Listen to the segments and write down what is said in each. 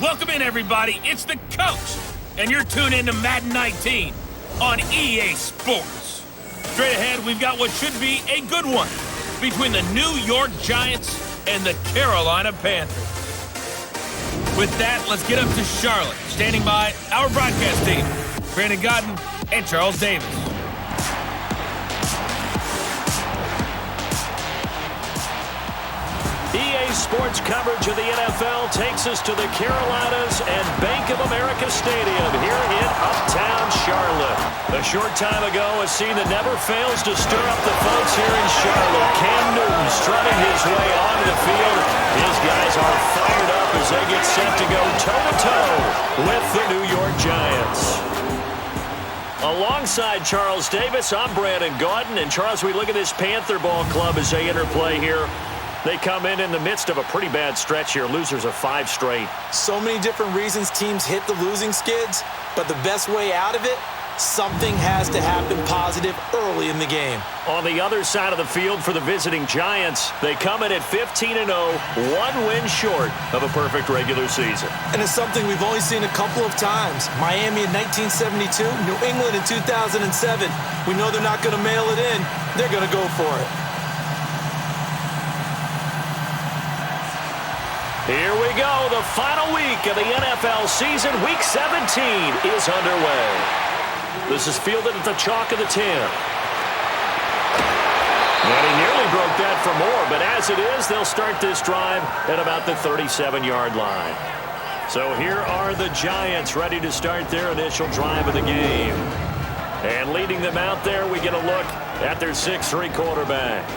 Welcome in, everybody. It's the coach, and you're tuned in to Madden 19 on EA Sports. Straight ahead, we've got what should be a good one between the New York Giants and the Carolina Panthers. With that, let's get up to Charlotte. Standing by, our broadcast team, Brandon Godden and Charles Davis. EA Sports coverage of the NFL takes us to the Carolinas and Bank of America Stadium here in uptown Charlotte. A short time ago, a scene that never fails to stir up the folks here in Charlotte. Cam Newton strutting his way onto the field. His guys are fired up as they get set to go toe-to-toe with the New York Giants. Alongside Charles Davis, I'm Brandon Godden. And Charles, we look at this Panther ball club as they interplay here. They come in the midst of a pretty bad stretch here. Losers of 5 straight. So many different reasons teams hit the losing skids, but the best way out of it, something has to happen positive early in the game. On the other side of the field for the visiting Giants, they come in at 15-0, 1 win short of a perfect regular season. And it's something we've only seen a couple of times. Miami in 1972, New England in 2007. We know they're not going to mail it in. They're going to go for it. Here we go. The final week of the NFL season. Week 17 is underway. This is fielded at the chalk of the 10. And he nearly broke that for more, but as it is, they'll start this drive at about the 37-yard line. So here are the Giants ready to start their initial drive of the game. And leading them out there, we get a look at their 6'3" quarterback.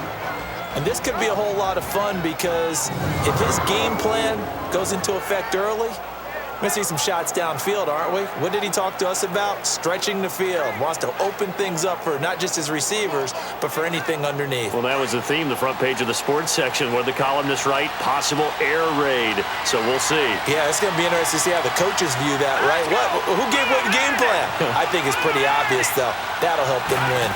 And this could be a whole lot of fun because if his game plan goes into effect early, we're going to see some shots downfield, aren't we? What did he talk to us about? Stretching the field. Wants to open things up for not just his receivers, but for anything underneath. Well, that was the theme, the front page of the sports section, where the columnists write, possible air raid. So we'll see. Yeah, it's going to be interesting to see how the coaches view that, right? Who gave away the game plan? I think it's pretty obvious, though. That'll help them win.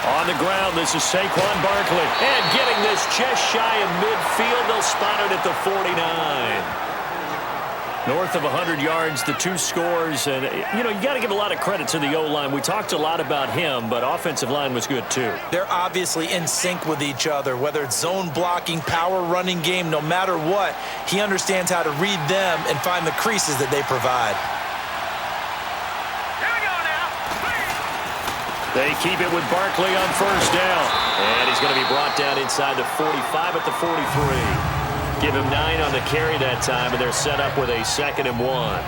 On the ground, this is Saquon Barkley. And getting this just shy of midfield, they'll spot it at the 49. North of 100 yards, the 2 scores. And, you know, you got to give a lot of credit to the O-line. We talked a lot about him, but offensive line was good, too. They're obviously in sync with each other, whether it's zone blocking, power running game, no matter what. He understands how to read them and find the creases that they provide. They keep it with Barkley on first down. And he's going to be brought down inside the 45 at the 43. Give him 9 on the carry that time, and they're set up with a 2nd and 1.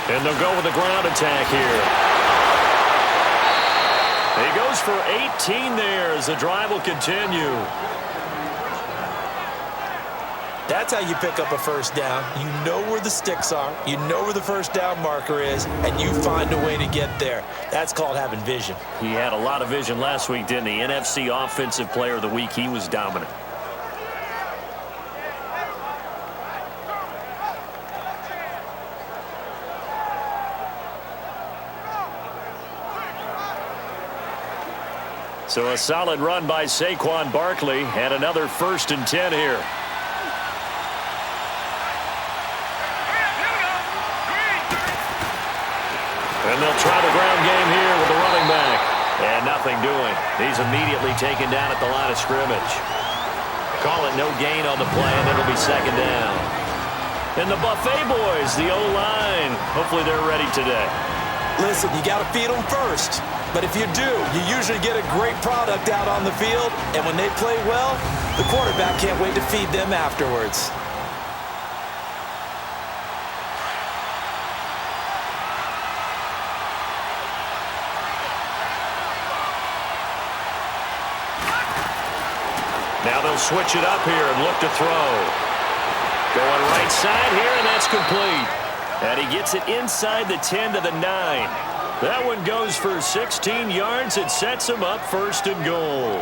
And they'll go with the ground attack here. He goes for 18 there as the drive will continue. That's how you pick up a first down. You know where the sticks are. You know where the first down marker is, and you find a way to get there. That's called having vision. He had a lot of vision last week, didn't he? NFC Offensive Player of the Week. He was dominant. So a solid run by Saquon Barkley, and another 1st and 10 here. And they'll try the ground game here with the running back. And nothing doing. He's immediately taken down at the line of scrimmage. Call it no gain on the play, and it'll be 2nd down. And the Buffet boys, the O-line, hopefully they're ready today. Listen, you got to feed them first. But if you do, you usually get a great product out on the field. And when they play well, the quarterback can't wait to feed them afterwards. Now they'll switch it up here and look to throw. Going right side here, and that's complete. And he gets it inside the 10 to the 9. That one goes for 16 yards. It sets him up 1st and goal.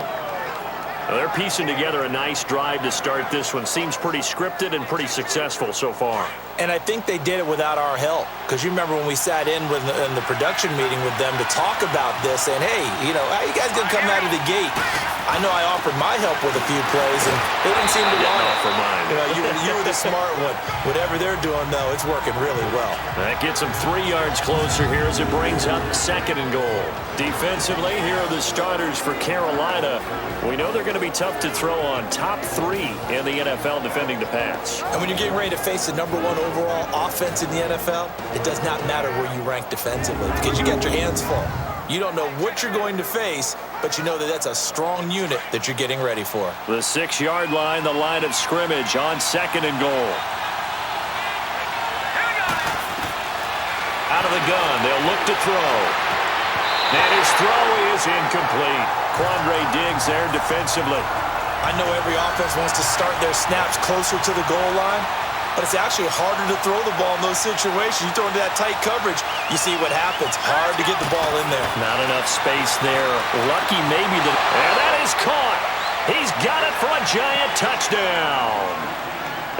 Well, they're piecing together a nice drive to start this one. Seems pretty scripted and pretty successful so far. And I think they did it without our help. Because you remember when we sat in the production meeting with them to talk about this, and hey, you know, how you guys going to come out of the gate? I know I offered my help with a few plays, and they didn't seem to want it. For mine. You know, you were the smart one. Whatever they're doing, though, it's working really well. That gets them 3 yards closer here as it brings up 2nd and goal. Defensively, here are the starters for Carolina. We know they're going to be tough to throw on. Top 3 in the NFL defending the pass. And when you're getting ready to face the #1 overall offense in the NFL, it does not matter where you rank defensively because you got your hands full. You don't know what you're going to face, but you know that that's a strong unit that you're getting ready for. The 6-yard line, the line of scrimmage on 2nd and goal. Out of the gun, they'll look to throw. And his throw is incomplete. Quandre Diggs there defensively. I know every offense wants to start their snaps closer to the goal line, but it's actually harder to throw the ball in those situations. You throw into that tight coverage, you see what happens. Hard to get the ball in there. Not enough space there. Lucky maybe that. And that is caught. He's got it for a giant touchdown.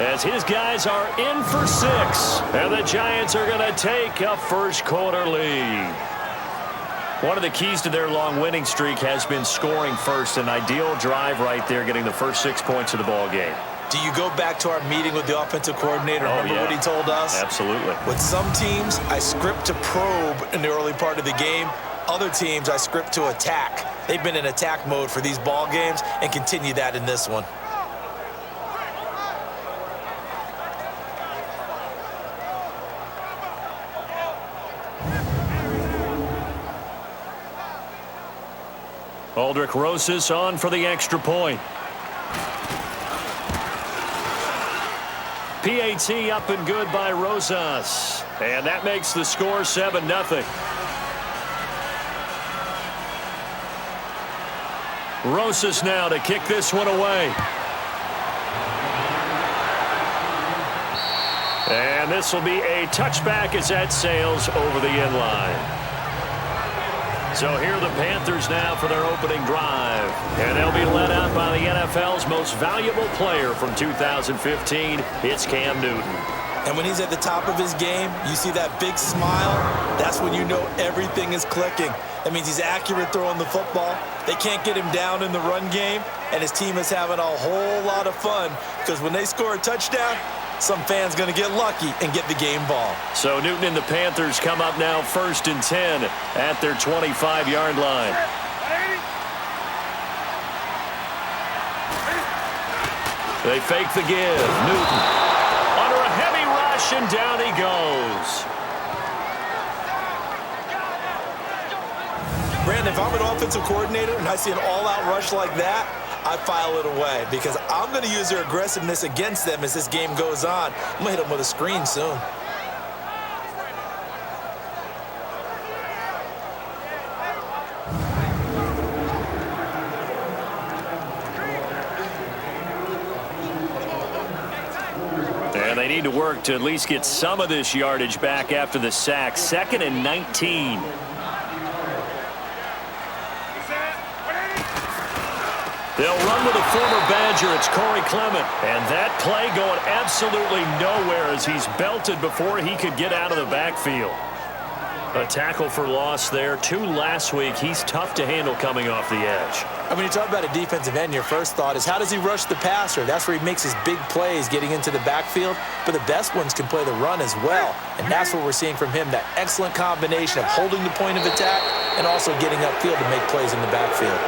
As his guys are in for 6. And the Giants are going to take a first-quarter lead. One of the keys to their long winning streak has been scoring first. An ideal drive right there, getting the first 6 points of the ball game. Do you go back to our meeting with the offensive coordinator? Remember what he told us? Absolutely. With some teams, I script to probe in the early part of the game. Other teams, I script to attack. They've been in attack mode for these ball games and continue that in this one. Aldrich Rosas on for the extra point. PAT up and good by Rosas. And that makes the score 7-0. Rosas now to kick this one away. And this will be a touchback as that sails over the end line. So here are the Panthers now for their opening drive. And they'll be led out by the NFL's most valuable player from 2015. It's Cam Newton. And when he's at the top of his game, you see that big smile. That's when you know everything is clicking. That means he's accurate throwing the football. They can't get him down in the run game. And his team is having a whole lot of fun because when they score a touchdown, some fan's going to get lucky and get the game ball. So Newton and the Panthers come up now 1st and 10 at their 25-yard line. They fake the give. Newton under a heavy rush, and down he goes. Brandon, if I'm an offensive coordinator and I see an all-out rush like that, I file it away because I'm going to use their aggressiveness against them as this game goes on. I'm going to hit them with a screen soon. And they need to work to at least get some of this yardage back after the sack. 2nd and 19. They'll run with a former Badger. It's Corey Clement. And that play going absolutely nowhere as he's belted before he could get out of the backfield. A tackle for loss there. 2 last week. He's tough to handle coming off the edge. And when you talk about a defensive end, your first thought is how does he rush the passer? That's where he makes his big plays getting into the backfield. But the best ones can play the run as well. And that's what we're seeing from him, that excellent combination of holding the point of attack and also getting upfield to make plays in the backfield.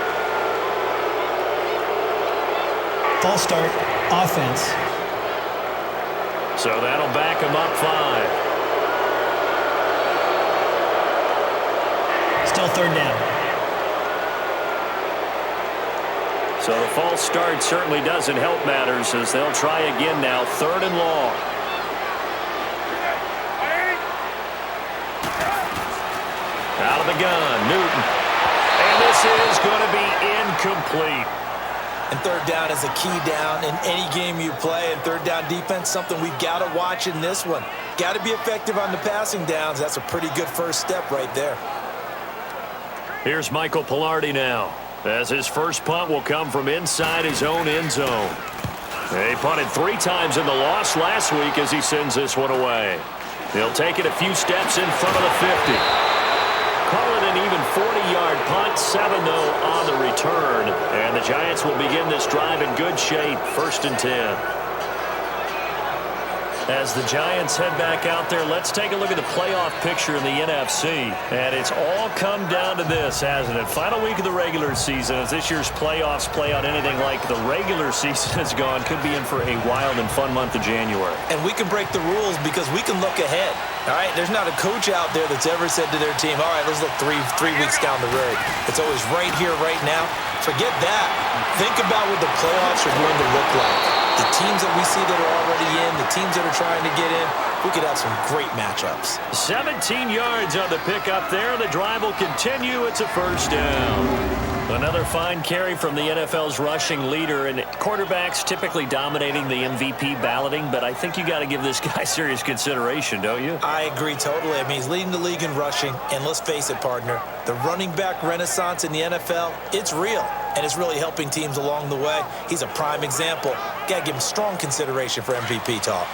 False start, offense. So that'll back him up 5. Still 3rd down. So the false start certainly doesn't help matters as they'll try again now. 3rd and long. Out of the gun, Newton. And this is going to be incomplete. And 3rd down is a key down in any game you play. And 3rd down defense, something we've got to watch in this one. Got to be effective on the passing downs. That's a pretty good first step right there. Here's Michael Pilardi now, as his first punt will come from inside his own end zone. He punted 3 times in the loss last week as he sends this one away. He'll take it a few steps in front of the 50. Call it an even 40-yard punt, 7 though on the return. And the Giants will begin this drive in good shape, 1st and 10. As the Giants head back out there, let's take a look at the playoff picture in the NFC. And it's all come down to this, hasn't it? Final week of the regular season. As this year's playoffs play out anything like the regular season has gone, could be in for a wild and fun month of January. And we can break the rules because we can look ahead. All right, there's not a coach out there that's ever said to their team, all right, let's look three weeks down the road. It's always right here, right now. Forget that. Think about what the playoffs are going to look like. The teams that we see that are already in, the teams that are trying to get in, we could have some great matchups. 17 yards on the pickup there. The drive will continue. It's a 1st down. Another fine carry from the NFL's rushing leader, and quarterbacks typically dominating the MVP balloting, but I think you got to give this guy serious consideration, don't you? I agree totally. I mean, he's leading the league in rushing, and let's face it, partner, the running back renaissance in the NFL, it's real, and it's really helping teams along the way. He's a prime example. Got to give him strong consideration for MVP talk.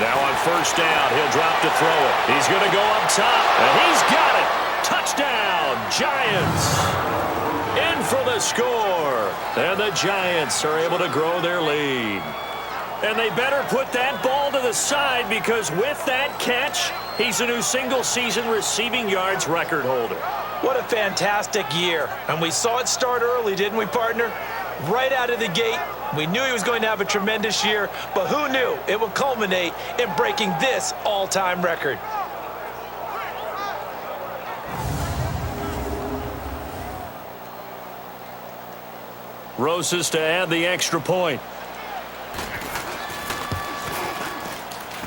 Now on 1st down, he'll drop to throw it. He's going to go up top, and he's got it. Touchdown, Giants. In for the score. And the Giants are able to grow their lead. And they better put that ball to the side because with that catch, he's a new single-season receiving yards record holder. What a fantastic year. And we saw it start early, didn't we, partner? Right out of the gate, we knew he was going to have a tremendous year, but who knew it would culminate in breaking this all-time record? Rosas to add the extra point.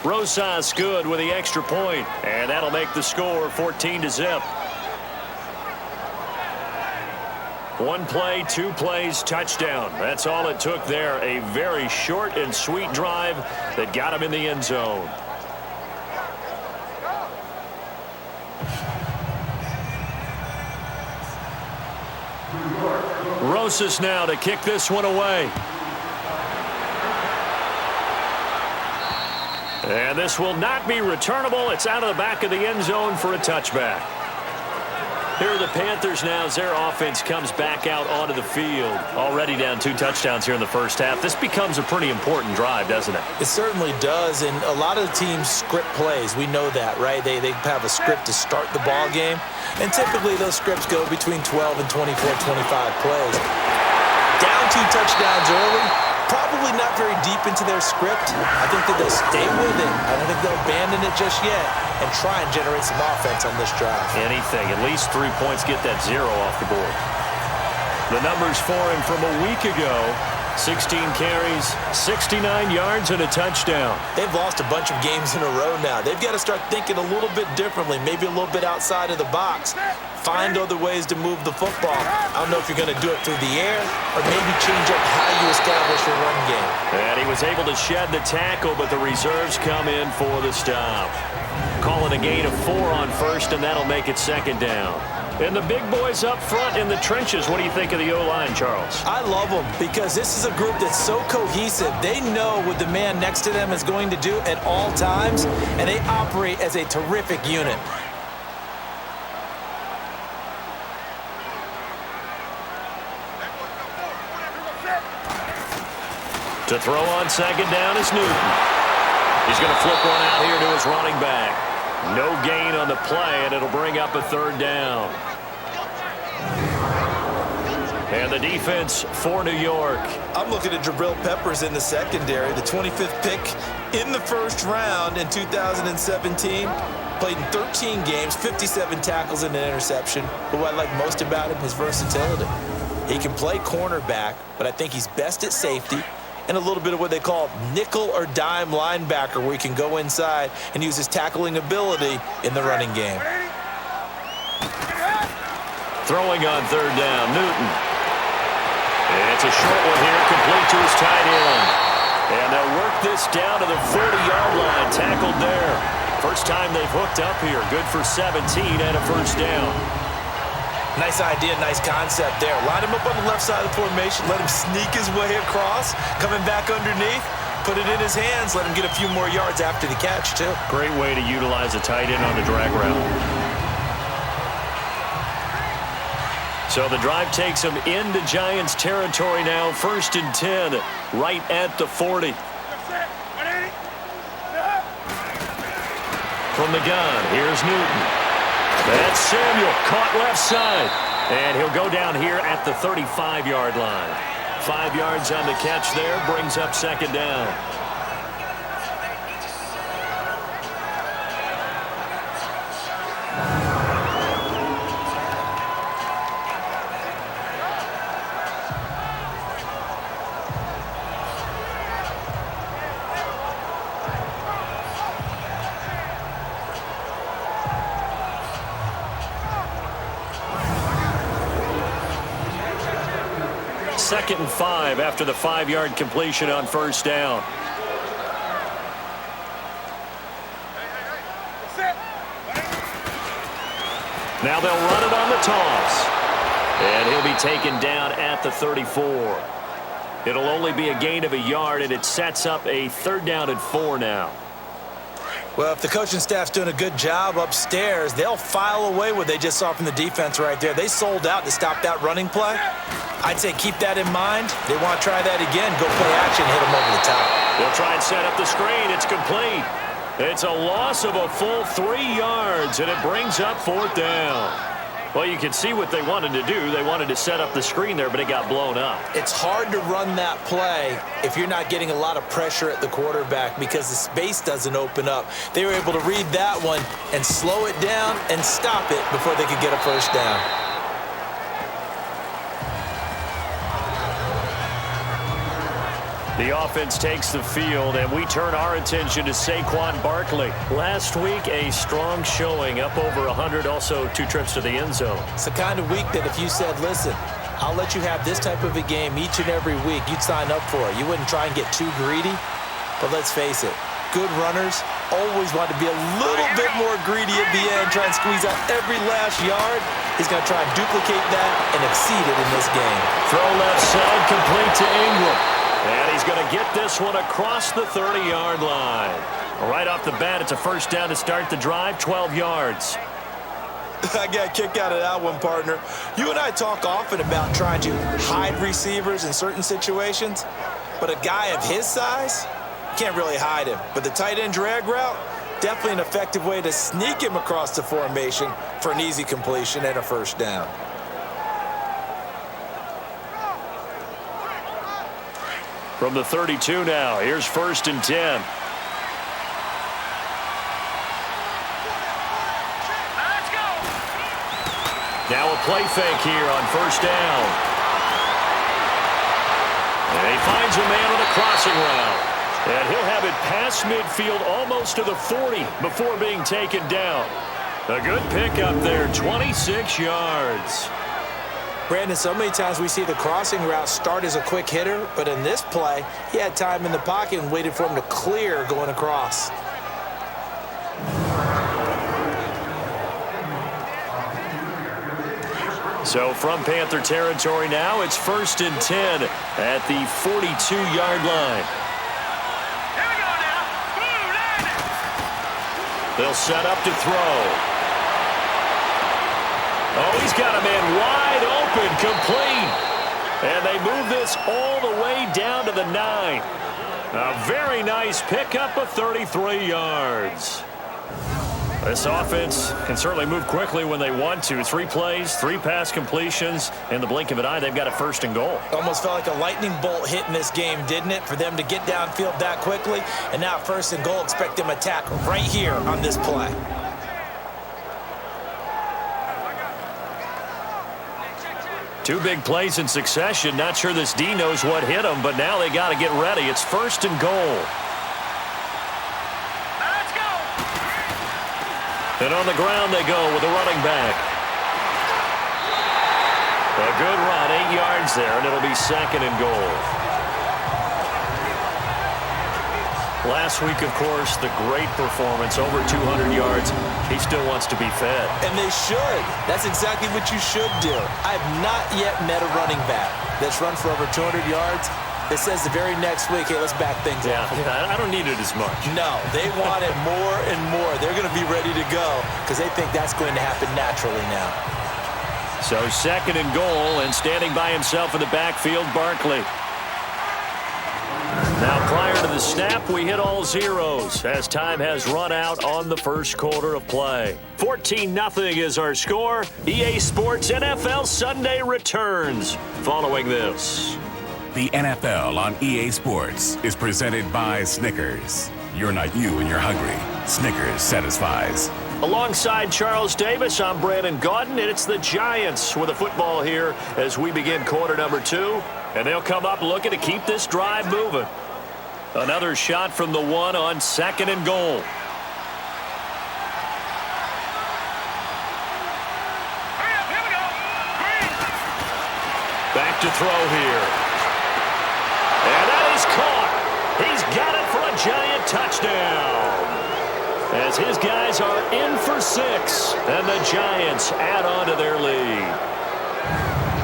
Rosas good with the extra point, and that'll make the score 14-0. 1 play, 2 plays, touchdown. That's all it took there. A very short and sweet drive that got him in the end zone. Rosas now to kick this one away. And this will not be returnable. It's out of the back of the end zone for a touchback. Here are the Panthers now as their offense comes back out onto the field. Already down 2 touchdowns here in the first half. This becomes a pretty important drive, doesn't it? It certainly does, and a lot of the teams script plays. We know that, right? They have a script to start the ball game, and typically those scripts go between 12 and 24, 25 plays. Down 2 touchdowns early, probably not very deep into their script. I think that they'll stay with it. I don't think they'll abandon it just yet and try and generate some offense on this drive. Anything. At least 3 points, get that 0 off the board. The numbers for him from a week ago: 16 carries, 69 yards, and a touchdown. They've lost a bunch of games in a row now. They've got to start thinking a little bit differently, maybe a little bit outside of the box. Find other ways to move the football. I don't know if you're going to do it through the air or maybe change up how you establish your run game. And he was able to shed the tackle, but the reserves come in for the stop. Call it a gain of 4 on 1st, and that'll make it 2nd down. And the big boys up front in the trenches. What do you think of the O-line, Charles? I love them because this is a group that's so cohesive. They know what the man next to them is going to do at all times, and they operate as a terrific unit. To throw on 2nd down is Newton. He's going to flip one out here to his running back. No gain on the play, and it'll bring up a 3rd down. And the defense for New York. I'm looking at Jabril Peppers in the secondary, the 25th pick in the 1st round in 2017. Played in 13 games, 57 tackles and an interception. But what I like most about him, his versatility. He can play cornerback, but I think he's best at safety. And a little bit of what they call nickel or dime linebacker, where he can go inside and use his tackling ability in the running game. Throwing on third down, Newton. And it's a short one here, complete to his tight end. And they'll work this down to the 40-yard line, tackled there. First time they've hooked up here. Good for 17 and a first down. Nice idea, nice concept there. Line him up on the left side of the formation, let him sneak his way across, coming back underneath, put it in his hands, let him get a few more yards after the catch, too. Great way to utilize a tight end on the drag route. So the drive takes them into Giants territory now. 1st and 10, right at the 40. From the gun, here's Newton. That's Samuel, caught left side. And he'll go down here at the 35-yard line. 5 yards on the catch there, brings up second down. Second and 5 after the 5-yard completion on first down. Now they'll run it on the toss. And he'll be taken down at the 34. It'll only be a gain of a yard, and it sets up a 3rd down and 4 now. Well, if the coaching staff's doing a good job upstairs, they'll file away what they just saw from the defense right there. They sold out to stop that running play. I'd say keep that in mind. They want to try that again. Go play action, hit them over the top. They'll try and set up the screen. It's complete. It's a loss of a full 3 yards, and it brings up 4th down. Well, you can see what they wanted to do. They wanted to set up the screen there, but it got blown up. It's hard to run that play if you're not getting a lot of pressure at the quarterback because the space doesn't open up. They were able to read that one and slow it down and stop it before they could get a first down. The offense takes the field, and we turn our attention to Saquon Barkley. Last week, a strong showing, up over 100, also 2 trips to the end zone. It's the kind of week that if you said, listen, I'll let you have this type of a game each and every week, you'd sign up for it. You wouldn't try and get too greedy. But let's face it, good runners always want to be a little bit more greedy at the end, try and squeeze out every last yard. He's going to try and duplicate that and exceed it in this game. Throw left side, complete to Ingram. And he's going to get this one across the 30-yard line. Right off the bat, it's a first down to start the drive, 12 yards. I got a kick out of that one, partner. You and I talk often about trying to hide receivers in certain situations, but a guy of his size, you can't really hide him. But the tight end drag route, definitely an effective way to sneak him across the formation for an easy completion and a first down. From the 32 now, here's 1st and 10. Now a play fake here on first down. And he finds a man on a crossing route. And he'll have it past midfield almost to the 40 before being taken down. A good pickup there, 26 yards. Brandon, so many times we see the crossing route start as a quick hitter, but in this play, he had time in the pocket and waited for him to clear going across. So from Panther territory now, it's 1st and 10 at the 42-yard line. Here we go now. They'll set up to throw. Oh, he's got a man wide open, complete. And they move this all the way down to the 9. A very nice pickup of 33 yards. This offense can certainly move quickly when they want to. 3 plays, 3 pass completions. In the blink of an eye, they've got a 1st and goal. Almost felt like a lightning bolt hit in this game, didn't it? For them to get downfield that quickly. And now 1st and goal, expect them to attack right here on this play. Two big plays in succession. Not sure this D knows what hit him, but now they got to get ready. It's 1st and goal. Let's go. And on the ground they go with a running back. A good run, 8 yards there, and it'll be 2nd and goal. Last week, of course, the great performance, over 200 yards. He still wants to be fed. And they should. That's exactly what you should do. I have not yet met a running back that's run for over 200 yards that says the very next week, hey, let's back things up. I don't need it as much. No, they want it more and more. They're going to be ready to go because they think that's going to happen naturally now. So 2nd and goal, and standing by himself in the backfield, Barkley. Now, prior to the snap, we hit all zeros as time has run out on the first quarter of play. 14-0 is our score. EA Sports NFL Sunday returns following this. The NFL on EA Sports is presented by Snickers. You're not you when you're hungry. Snickers satisfies. Alongside Charles Davis, I'm Brandon Gaudin, and it's the Giants with the football here as we begin quarter number 2. And they'll come up looking to keep this drive moving. Another shot from the 1 on 2nd and goal. Back to throw here. And that is caught. He's got it for a Giant touchdown. As his guys are in for 6, and the Giants add on to their lead.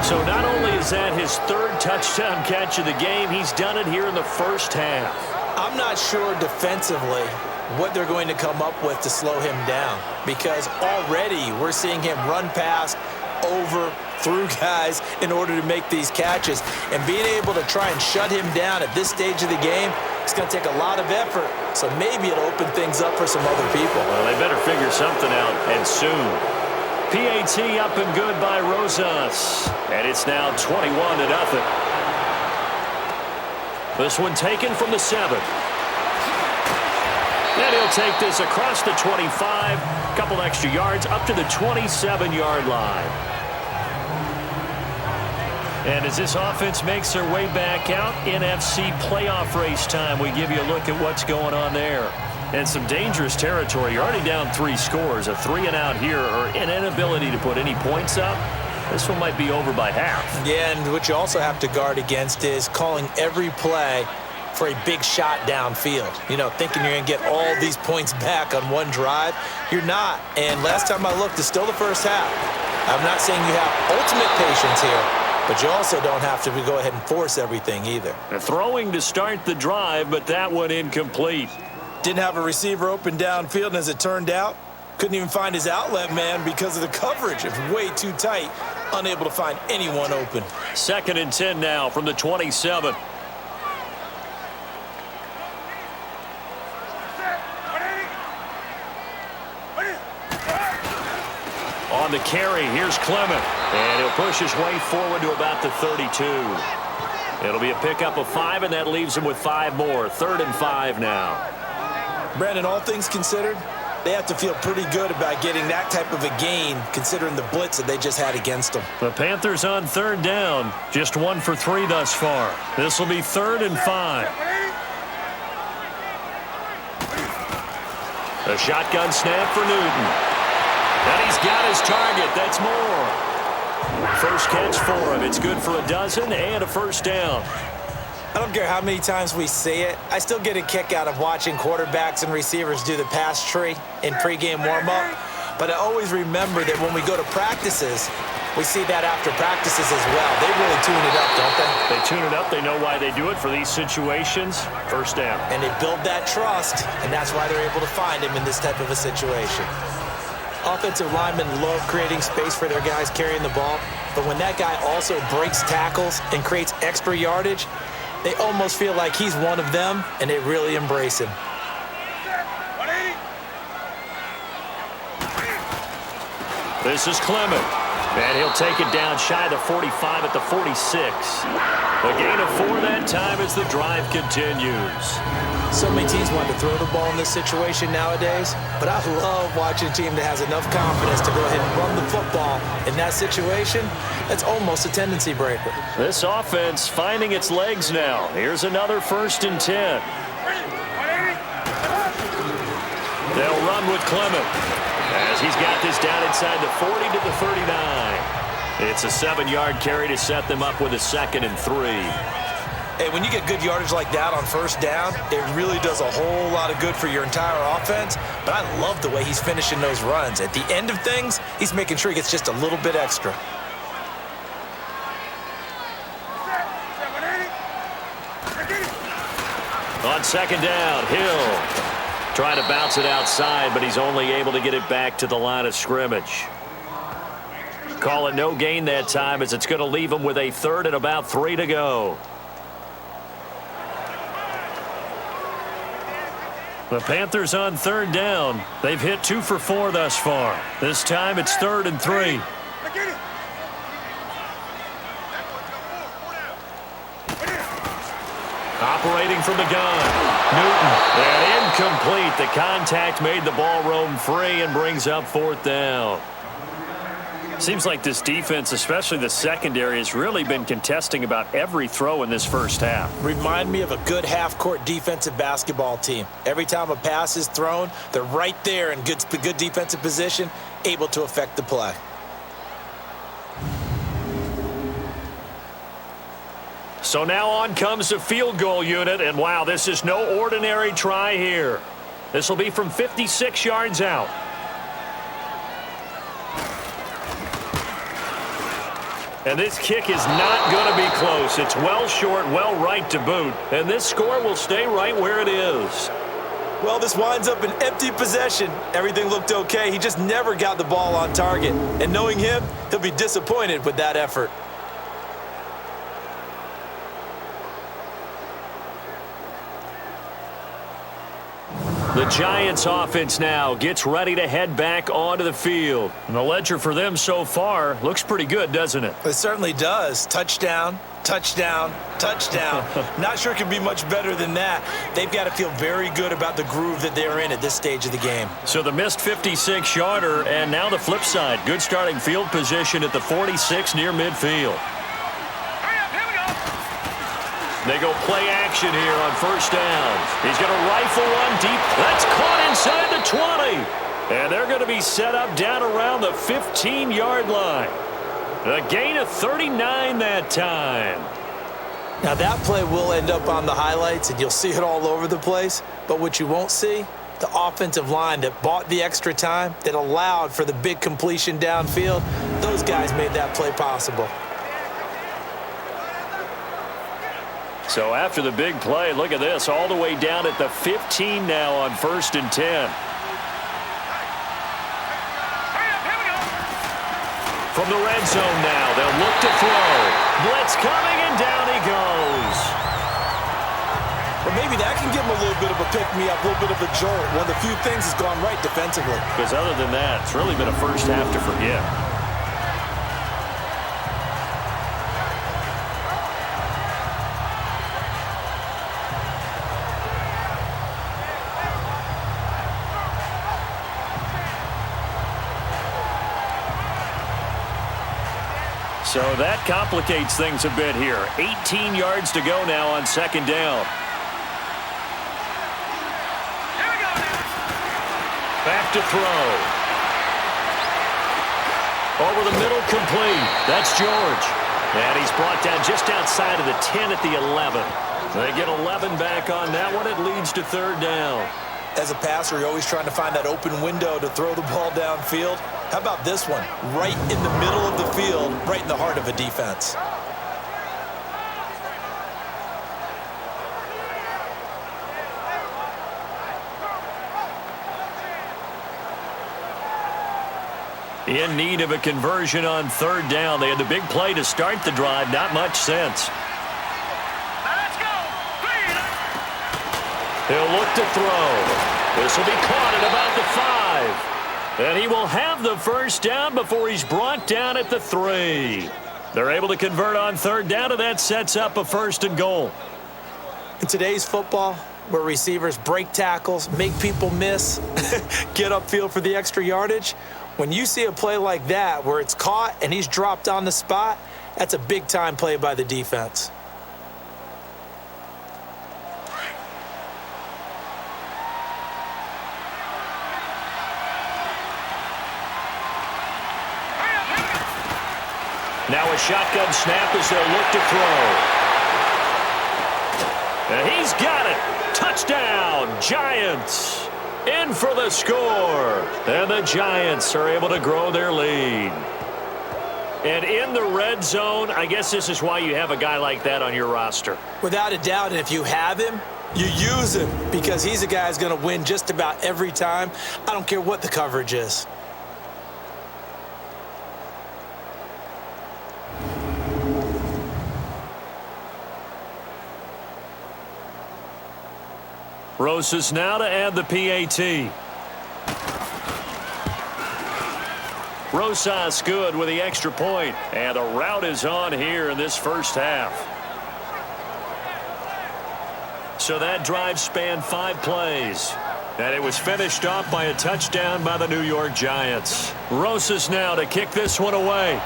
So not only is that his 3rd touchdown catch of the game, he's done it here in the first half. I'm not sure defensively what they're going to come up with to slow him down, because already we're seeing him run past, over, through guys in order to make these catches. And being able to try and shut him down at this stage of the game, it's going to take a lot of effort. So maybe it'll open things up for some other people. Well, they better figure something out, and soon. PAT up and good by Rosas. And it's now 21-0. This one taken from the 7. And he'll take this across the 25. Couple extra yards up to the 27-yard line. And as this offense makes their way back out, NFC playoff race time, we give you a look at what's going on there. And some dangerous territory. You're already down 3 scores. A 3-and-out here, or an inability to put any points up. This one might be over by half. Yeah, and what you also have to guard against is calling every play for a big shot downfield. You know, thinking you're going to get all these points back on one drive. You're not. And last time I looked, it's still the first half. I'm not saying you have ultimate patience here, but you also don't have to go ahead and force everything either. Throwing to start the drive, but that one incomplete. Didn't have a receiver open downfield, and as it turned out, couldn't even find his outlet man because of the coverage. It was way too tight, unable to find anyone open. 2nd and 10 now from the 27. On the carry, here's Clement. And he'll push his way forward to about the 32. It'll be a pickup of 5, and that leaves him with 5 more. 3rd and 5 now. Brandon, all things considered, they have to feel pretty good about getting that type of a gain, considering the blitz that they just had against them. The Panthers on 3rd down. Just 1 for 3 thus far. This will be 3rd and 5. A shotgun snap for Newton. And he's got his target. That's more. First catch for him. It's good for a dozen and a first down. I don't care how many times we see it. I still get a kick out of watching quarterbacks and receivers do the pass tree in pregame warm-up. But I always remember that when we go to practices, we see that after practices as well. They really tune it up, don't they? They tune it up. They know why they do it for these situations. First down. And they build that trust, and that's why they're able to find him in this type of a situation. Offensive linemen love creating space for their guys carrying the ball, but when that guy also breaks tackles and creates extra yardage, they almost feel like he's one of them, and they really embrace him. This is Clement. And he'll take it down shy of the 45 at the 46. A gain of 4 that time as the drive continues. So many teams want to throw the ball in this situation nowadays, but I love watching a team that has enough confidence to go ahead and run the football in that situation. That's almost a tendency breaker. This offense finding its legs now. Here's another 1st and 10. They'll run with Clement as he's got this down inside the 40 to the 39. It's a 7-yard carry to set them up with a 2nd and 3. Hey, when you get good yardage like that on first down, it really does a whole lot of good for your entire offense. But I love the way he's finishing those runs. At the end of things, he's making sure he gets just a little bit extra. On 2nd down, Hill trying to bounce it outside, but he's only able to get it back to the line of scrimmage. Call it no gain that time, as it's going to leave him with a 3rd and about 3 to go. The Panthers on 3rd down. They've hit 2 for 4 thus far. This time it's 3rd and 3. Operating from the gun, Newton, and incomplete. The contact made the ball roam free and brings up 4th down. Seems like this defense, especially the secondary, has really been contesting about every throw in this first half. Remind me of a good half-court defensive basketball team. Every time a pass is thrown, they're right there in good defensive position, able to affect the play. So now on comes the field goal unit, and wow, this is no ordinary try here. This will be from 56 yards out. And this kick is not going to be close. It's well short, well right to boot, and this score will stay right where it is. Well, this winds up an empty possession. Everything looked okay. He just never got the ball on target. And knowing him, he'll be disappointed with that effort. The Giants offense now gets ready to head back onto the field. And the ledger for them so far looks pretty good, doesn't it? It certainly does. Touchdown, touchdown, touchdown. Not sure it can be much better than that. They've got to feel very good about the groove that they're in at this stage of the game. So the missed 56-yarder, and now the flip side. Good starting field position at the 46 near midfield. They go play action here on first down. He's going to rifle one deep. That's caught inside the 20. And they're going to be set up down around the 15-yard line. A gain of 39 that time. Now that play will end up on the highlights, and you'll see it all over the place. But what you won't see, the offensive line that bought the extra time, that allowed for the big completion downfield, those guys made that play possible. So after the big play, look at this, all the way down at the 15 now on 1st and 10. From the red zone now, they'll look to throw. Blitz coming, and down he goes. But maybe that can give him a little bit of a pick-me-up, a little bit of a jolt. One of the few things that's gone right defensively. Because other than that, it's really been a first half to forget. So that complicates things a bit here. 18 yards to go now on 2nd down. Back to throw. Over the middle, complete. That's George. And he's brought down just outside of the 10 at the 11. They get 11 back on that one. It leads to 3rd down. As a passer, you're always trying to find that open window to throw the ball downfield. How about this one? Right in the middle of the field, right in the heart of a defense. In need of a conversion on 3rd down. They had the big play to start the drive. Not much sense. He'll look to throw. This will be caught at about the 5. And he will have the first down before he's brought down at the 3. They're able to convert on 3rd down, and that sets up a 1st and goal. In today's football, where receivers break tackles, make people miss, get upfield for the extra yardage, when you see a play like that where it's caught and he's dropped on the spot, that's a big-time play by the defense. Now a shotgun snap as they'll look to throw. And he's got it. Touchdown, Giants. In for the score. And the Giants are able to grow their lead. And in the red zone, I guess this is why you have a guy like that on your roster. Without a doubt, and if you have him, you use him because he's a guy who's going to win just about every time. I don't care what the coverage is. Rosas now to add the PAT. Rosas good with the extra point, and the route is on here in this first half. So that drive spanned 5 plays, and it was finished off by a touchdown by the New York Giants. Rosas now to kick this one away.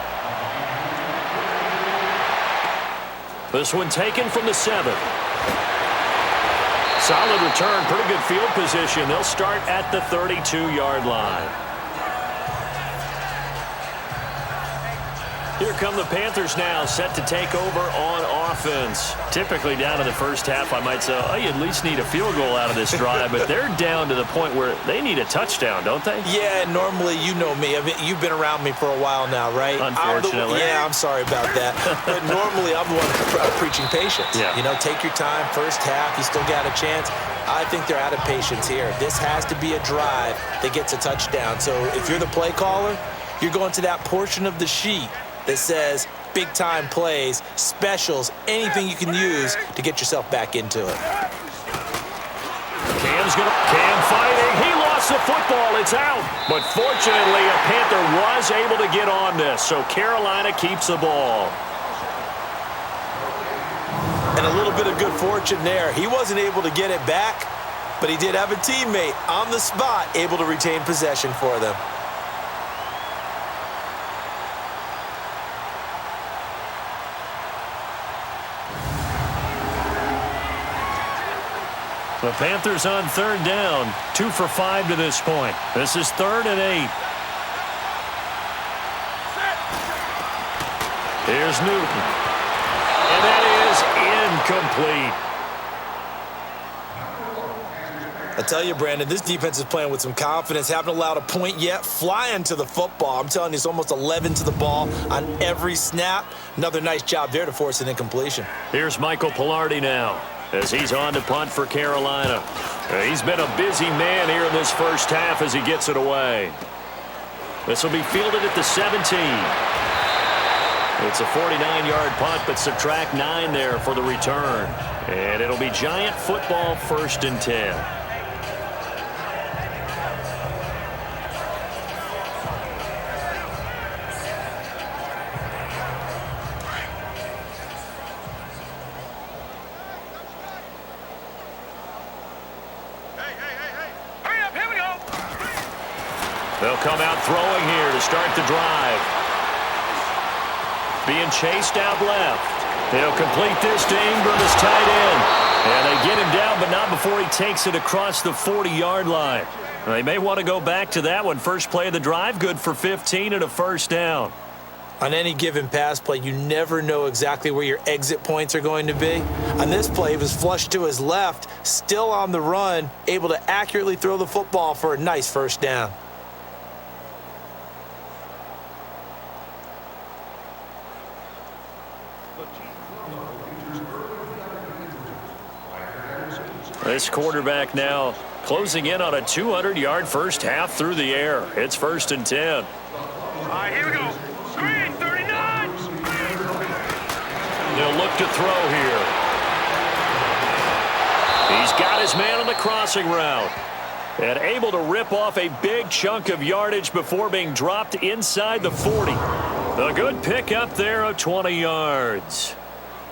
This one taken from the 7. Solid return, pretty good field position. They'll start at the 32-yard line. Here come the Panthers now, set to take over on offense. Typically down in the first half, I might say, oh, you at least need a field goal out of this drive, but they're down to the point where they need a touchdown, don't they? Yeah, normally, you know me. You've been around me for a while now, right? Unfortunately. I'm sorry about that. But normally, I'm the one preaching patience. Yeah. You know, take your time, first half, you still got a chance. I think they're out of patience here. This has to be a drive that gets a touchdown. So if you're the play caller, you're going to that portion of the sheet that says big-time plays, specials, anything you can use to get yourself back into it. Cam fighting. He lost the football. It's out. But fortunately, a Panther was able to get on this, so Carolina keeps the ball. And a little bit of good fortune there. He wasn't able to get it back, but he did have a teammate on the spot able to retain possession for them. The Panthers on 3rd down, 2 for 5 to this point. This is 3rd and 8. Here's Newton. And that is incomplete. I tell you, Brandon, this defense is playing with some confidence. Haven't allowed a point yet. Flying to the football. I'm telling you, it's almost 11 to the ball on every snap. Another nice job there to force an incompletion. Here's Michael Pilardi now, as he's on to punt for Carolina. He's been a busy man here in this first half as he gets it away. This will be fielded at the 17. It's a 49-yard punt, but subtract 9 there for the return. And it'll be Giant football, 1st and 10. They'll come out throwing here to start the drive. Being chased out left. They'll complete this to Ingram as tight end. And they get him down, but not before he takes it across the 40-yard line. They may want to go back to that one. First play of the drive, good for 15 and a 1st down. On any given pass play, you never know exactly where your exit points are going to be. On this play, he was flushed to his left, still on the run, able to accurately throw the football for a nice 1st down. This quarterback now closing in on a 200-yard first half through the air. It's 1st and 10. All right, here we go. Screen, 39. They'll look to throw here. He's got his man on the crossing route. And able to rip off a big chunk of yardage before being dropped inside the 40. A good pickup there of 20 yards.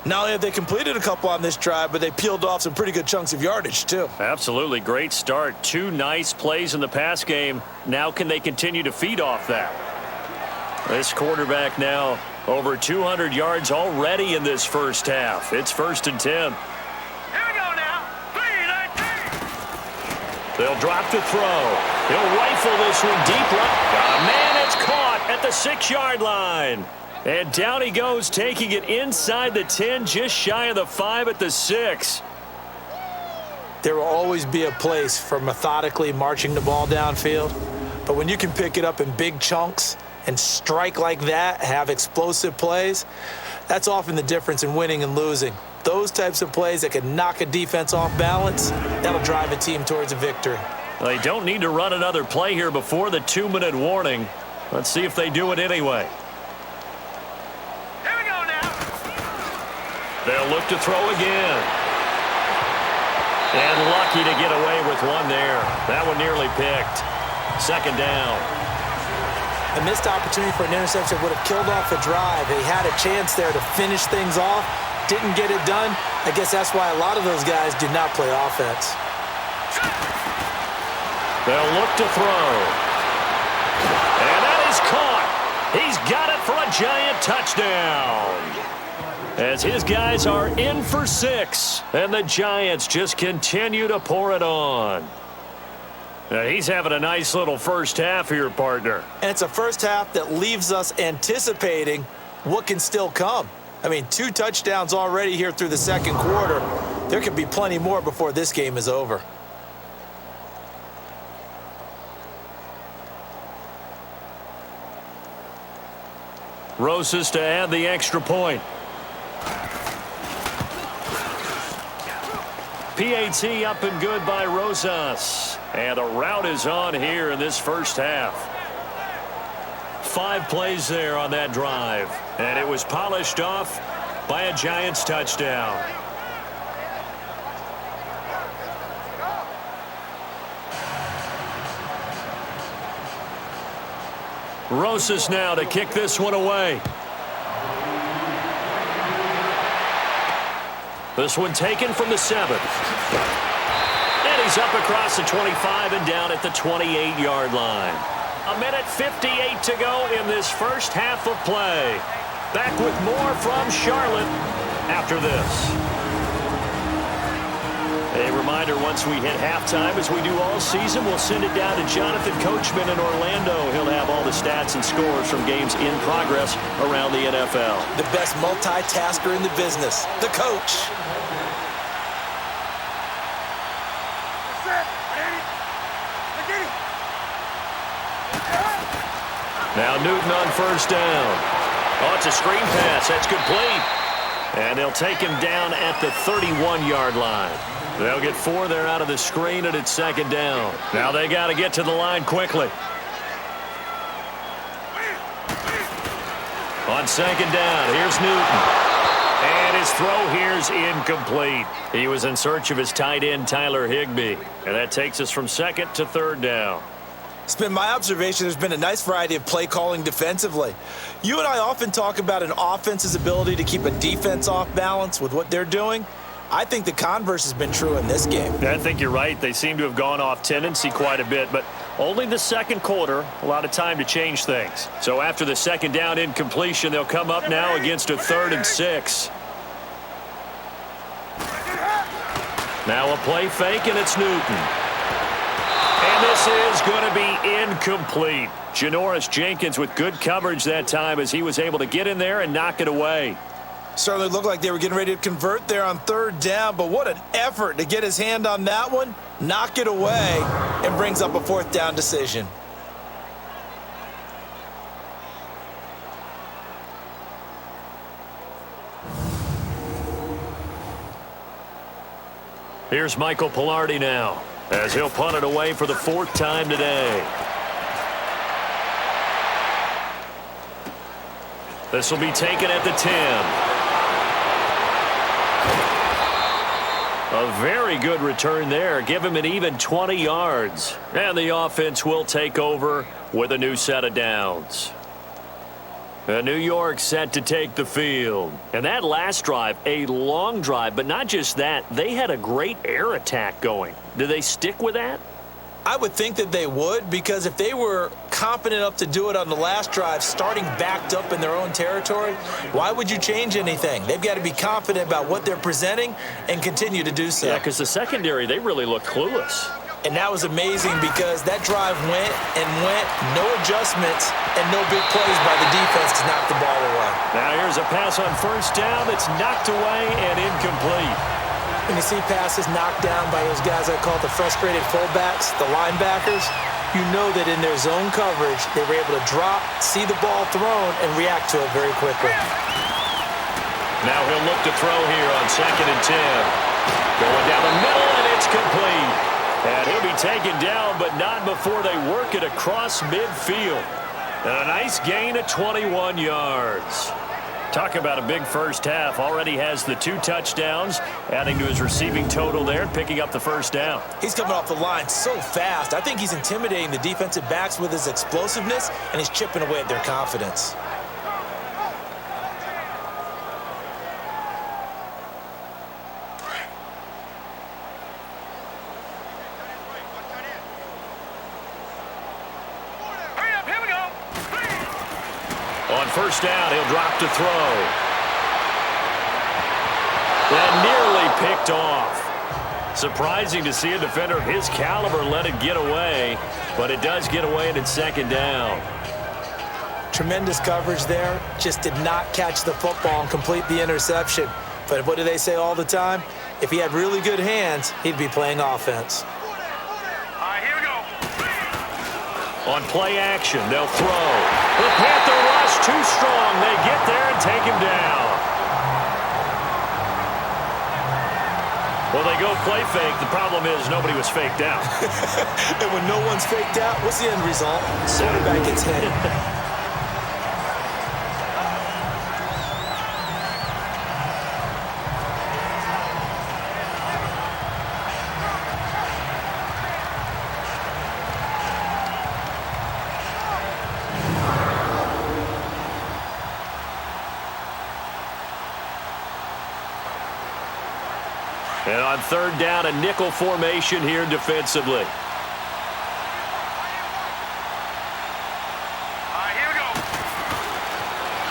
Not only have they completed a couple on this drive, but they peeled off some pretty good chunks of yardage, too. Absolutely great start. 2 nice plays in the pass game. Now can they continue to feed off that? This quarterback now over 200 yards already in this first half. It's 1st and 10. Here we go now. 3-19. They'll drop to throw. He'll rifle this one deep right. Man, it's caught at the 6-yard line. And down he goes, taking it inside the 10, just shy of the 5 at the 6. There will always be a place for methodically marching the ball downfield, but when you can pick it up in big chunks and strike like that, have explosive plays, that's often the difference in winning and losing. Those types of plays that can knock a defense off balance, that'll drive a team towards a victory. They don't need to run another play here before the 2-minute warning. Let's see if they do it anyway. Here we go now. They'll look to throw again. And lucky to get away with one there. That one nearly picked. Second down. A missed opportunity for an interception would have killed off a drive. They had a chance there to finish things off. Didn't get it done. I guess that's why a lot of those guys do not play offense. They'll look to throw. And that is caught. He's got it for a giant touchdown. As his guys are in for 6. And the Giants just continue to pour it on. Now he's having a nice little first half here, partner. And it's a first half that leaves us anticipating what can still come. I mean, 2 touchdowns already here through the second quarter. There could be plenty more before this game is over. Rosas to add the extra point. PAT up and good by Rosas. And a rout is on here in this first half. 5 plays there on that drive. And it was polished off by a Giants touchdown. Rosas now to kick this one away. This one taken from the 7. And he's up across the 25 and down at the 28-yard line. 1:58 to go in this first half of play. Back with more from Charlotte after this. A reminder, once we hit halftime, as we do all season, we'll send it down to Jonathan Coachman in Orlando. He'll have all the stats and scores from games in progress around the NFL. The best multitasker in the business, the coach. Now Newton on first down. Oh, it's a screen pass. That's complete. And they'll take him down at the 31-yard line. They'll get 4 there out of the screen, and it's second down. Now they got to get to the line quickly. On second down, here's Newton. And his throw here's incomplete. He was in search of his tight end, Tyler Higbee. And that takes us from second to third down. It's been my observation there's been a nice variety of play calling defensively. You and I often talk about an offense's ability to keep a defense off balance with what they're doing. I think the converse has been true in this game. I think you're right. They seem to have gone off tendency quite a bit, but only the second quarter, a lot of time to change things. So after the second down incompletion, they'll come up now against a 3rd and 6. Now a play fake, and it's Newton. And this is going to be incomplete. Janoris Jenkins with good coverage that time as he was able to get in there and knock it away. Certainly looked like they were getting ready to convert there on 3rd down, but what an effort to get his hand on that one, knock it away, and brings up a 4th down decision. Here's Michael Pilardi now, as he'll punt it away for the 4th time today. This will be taken at the 10. A very good return there. Give him an even 20 yards. And the offense will take over with a new set of downs. New York set to take the field. And that last drive, a long drive, but not just that. They had a great air attack going. Do they stick with that? I would think that they would, because if they were confident enough to do it on the last drive, starting backed up in their own territory, why would you change anything? They've got to be confident about what they're presenting and continue to do so. Yeah, because the secondary, they really looked clueless. And that was amazing because that drive went and went, no adjustments and no big plays by the defense to knock the ball away. Now here's a pass on first down that's knocked away and incomplete. When you see passes knocked down by those guys I call the frustrated fullbacks, the linebackers, you know that in their zone coverage, they were able to drop, see the ball thrown, and react to it very quickly. Now he'll look to throw here on 2nd and 10. Going down the middle, and it's complete. And he'll be taken down, but not before they work it across midfield. And a nice gain of 21 yards. Talk about a big first half. Already has the 2 touchdowns, adding to his receiving total there, picking up the first down. He's coming off the line so fast. I think he's intimidating the defensive backs with his explosiveness, and he's chipping away at their confidence. On first down, he'll drop to throw. And nearly picked off. Surprising to see a defender of his caliber let it get away, but it does get away and it's 2nd down. Tremendous coverage there. Just did not catch the football and complete the interception. But what do they say all the time? If he had really good hands, he'd be playing offense. All right, here we go. On play action, they'll throw. The Panther rush too strong. They get there and take him down. Well, they go play fake. The problem is nobody was faked out. And when no one's faked out, what's the end result? Quarterback gets hit. And on 3rd down, a nickel formation here defensively. All right, here we go.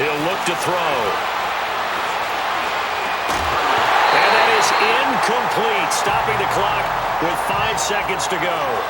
He'll look to throw. And that is incomplete, stopping the clock with 5 seconds to go.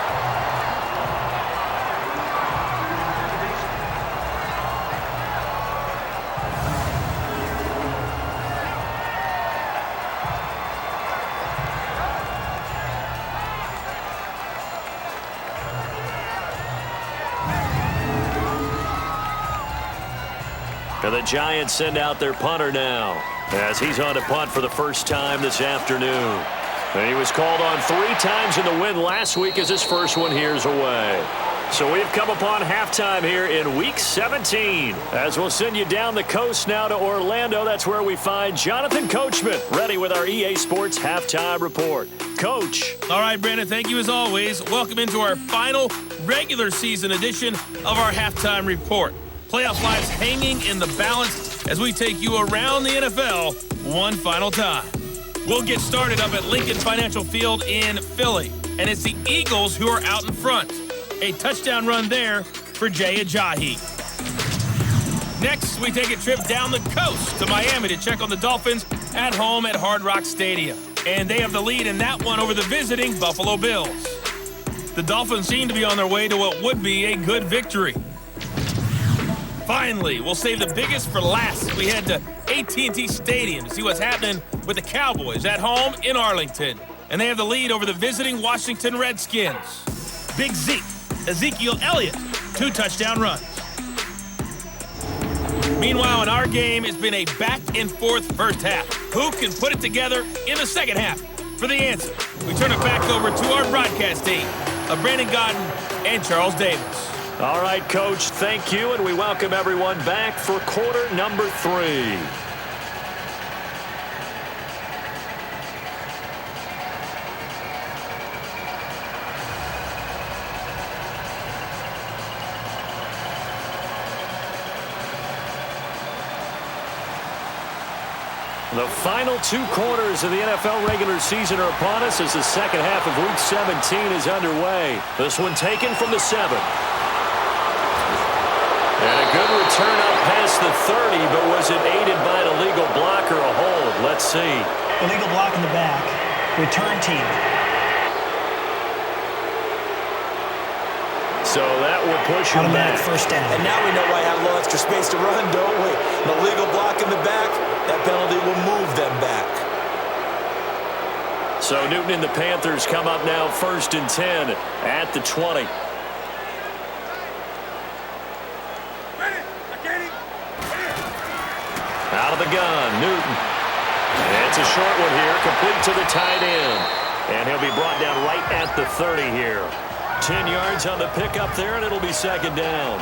And the Giants send out their punter now, as he's on to punt for the first time this afternoon. And he was called on 3 times in the win last week as his first one here's away. So we've come upon halftime here in Week 17. As we'll send you down the coast now to Orlando. That's where we find Jonathan Coachman ready with our EA Sports Halftime Report. Coach. All right, Brandon, thank you as always. Welcome into our final regular season edition of our Halftime Report. Playoff lives hanging in the balance as we take you around the NFL one final time. We'll get started up at Lincoln Financial Field in Philly, and it's the Eagles who are out in front. A touchdown run there for Jay Ajayi. Next, we take a trip down the coast to Miami to check on the Dolphins at home at Hard Rock Stadium. And they have the lead in that one over the visiting Buffalo Bills. The Dolphins seem to be on their way to what would be a good victory. Finally, we'll save the biggest for last. We head to AT&T Stadium to see what's happening with the Cowboys at home in Arlington. And they have the lead over the visiting Washington Redskins. Big Zeke, Ezekiel Elliott, 2 touchdown runs. Meanwhile, in our game, it's been a back-and-forth first half. Who can put it together in the second half? For the answer, we turn it back over to our broadcast team of Brandon Godden and Charles Davis. All right, Coach, thank you, and we welcome everyone back for quarter number 3. The final 2 quarters of the NFL regular season are upon us as the second half of Week 17 is underway. This one taken from the 7. And a good return up past the 30, but was it aided by an illegal block or a hold? Let's see. Illegal block in the back. Return team. So that would push him back. Automatic first down. And now we know why he had a little extra space to run, don't we? An illegal block in the back, that penalty will move them back. So Newton and the Panthers come up now 1st and 10 at the 20. Out of the gun, Newton. And it's a short one here, complete to the tight end. And he'll be brought down right at the 30 here. 10 yards on the pickup there, and it'll be 2nd down.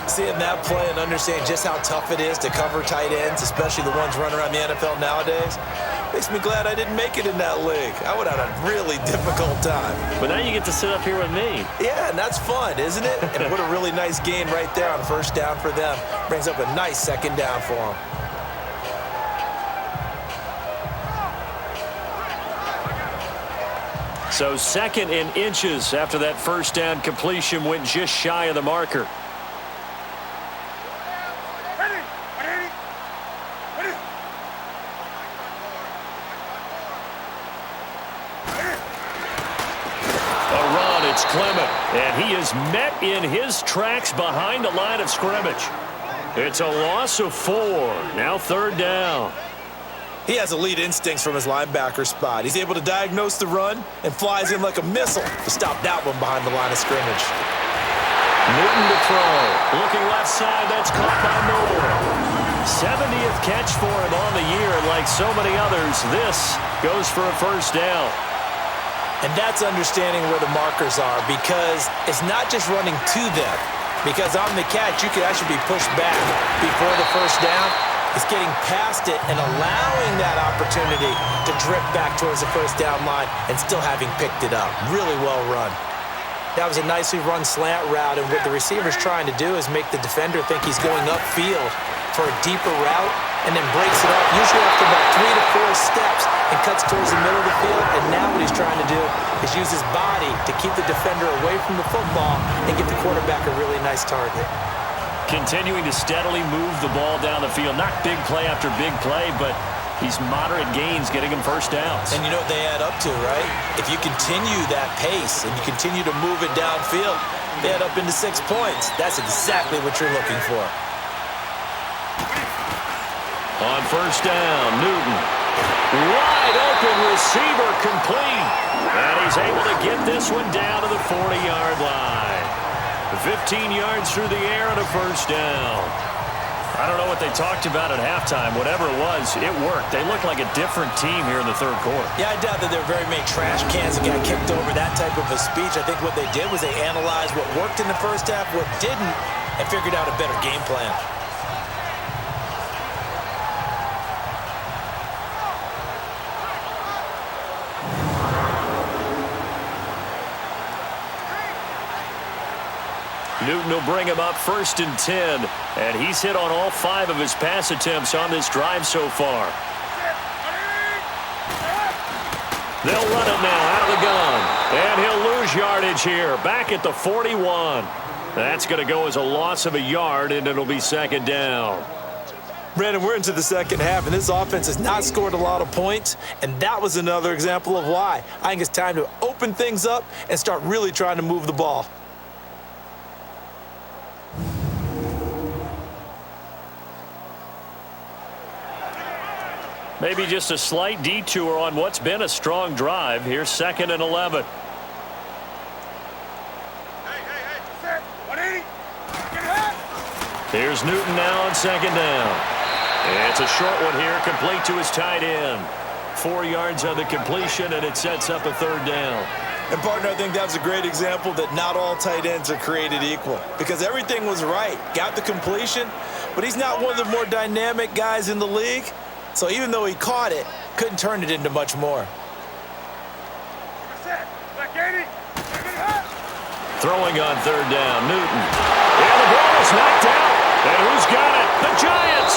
Seeing that play and understanding just how tough it is to cover tight ends, especially the ones running around the NFL nowadays, makes me glad I didn't make it in that league. I would have had a really difficult time. But now you get to sit up here with me. Yeah, and that's fun, isn't it? And what a really nice gain right there on 1st down for them. Brings up a nice 2nd down for them. So 2nd in inches after that 1st down completion went just shy of the marker. A run, it's Clement, and he is met in his tracks behind the line of scrimmage. It's a loss of 4. Now 3rd down. He has elite instincts from his linebacker spot. He's able to diagnose the run and flies in like a missile to stop that one behind the line of scrimmage. Newton to throw. Looking left side, that's caught by Moore. 70th catch for him on the year, and like so many others, this goes for a 1st down. And that's understanding where the markers are, because it's not just running to them. Because on the catch, you could actually be pushed back before the 1st down. It's getting past it and allowing that opportunity to drift back towards the 1st down line and still having picked it up. Really well run. That was a nicely run slant route, and what the receiver's trying to do is make the defender think he's going upfield for a deeper route and then breaks it up, usually after about 3 to 4 steps, and cuts towards the middle of the field. And now what he's trying to do is use his body to keep the defender away from the football and give the quarterback a really nice target. Continuing to steadily move the ball down the field. Not big play after big play, but he's moderate gains getting him 1st downs. And you know what they add up to, right? If you continue that pace and you continue to move it downfield, they add up into 6 points. That's exactly what you're looking for. On 1st down, Newton. Wide open receiver complete. And he's able to get this one down to the 40-yard line. 15 yards through the air and a 1st down. I don't know what they talked about at halftime. Whatever it was, it worked. They look like a different team here in the 3rd quarter. Yeah, I doubt that there were very many trash cans that got kicked over, that type of a speech. I think what they did was they analyzed what worked in the 1st half, what didn't, and figured out a better game plan. Newton will bring him up 1st and 10, and he's hit on all 5 of his pass attempts on this drive so far. They'll run it now out of the gun, and he'll lose yardage here, back at the 41. That's going to go as a loss of a yard, and it'll be 2nd down. Brandon, we're into the 2nd half, and this offense has not scored a lot of points, and that was another example of why. I think it's time to open things up and start really trying to move the ball. Maybe just a slight detour on what's been a strong drive. Here's 2nd and 11. Here's Newton now on 2nd down. And it's a short one here, complete to his tight end. 4 yards on the completion, and it sets up a 3rd down. And, partner, I think that was a great example that not all tight ends are created equal, because everything was right. Got the completion, but he's not one of the more dynamic guys in the league. So even though he caught it, couldn't turn it into much more. Throwing on 3rd down, Newton. And the ball is knocked out. And who's got it? The Giants.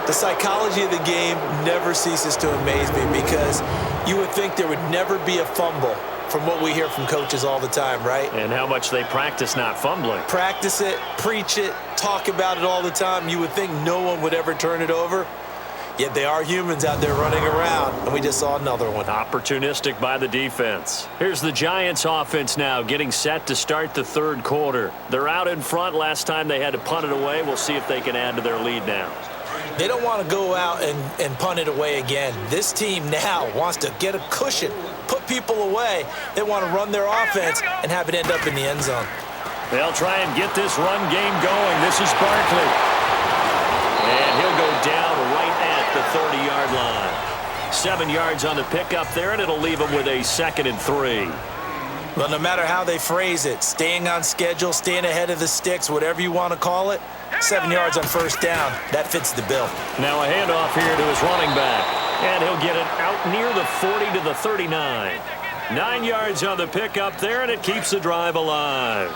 The psychology of the game never ceases to amaze me, because you would think there would never be a fumble from what we hear from coaches all the time, right? And how much they practice not fumbling. Practice it, preach it, talk about it all the time. You would think no one would ever turn it over. Yet they are humans out there running around, and we just saw another one. Opportunistic by the defense. Here's the Giants offense now getting set to start the third quarter. They're out in front. Last time they had to punt it away. We'll see if they can add to their lead now. They don't want to go out and punt it away again. This team now wants to get a cushion, put people away. They want to run their offense and have it end up in the end zone. They'll try and get this run game going. This is Barkley. And he'll go down right at the 30-yard line. 7 yards on the pickup there, and it'll leave him with a 2nd and 3. Well, no matter how they phrase it, staying on schedule, staying ahead of the sticks, whatever you want to call it, 7 yards on first down, that fits the bill. Now a handoff here to his running back. And he'll get it out near the 40 to the 39. 9 yards on the pickup there, and it keeps the drive alive.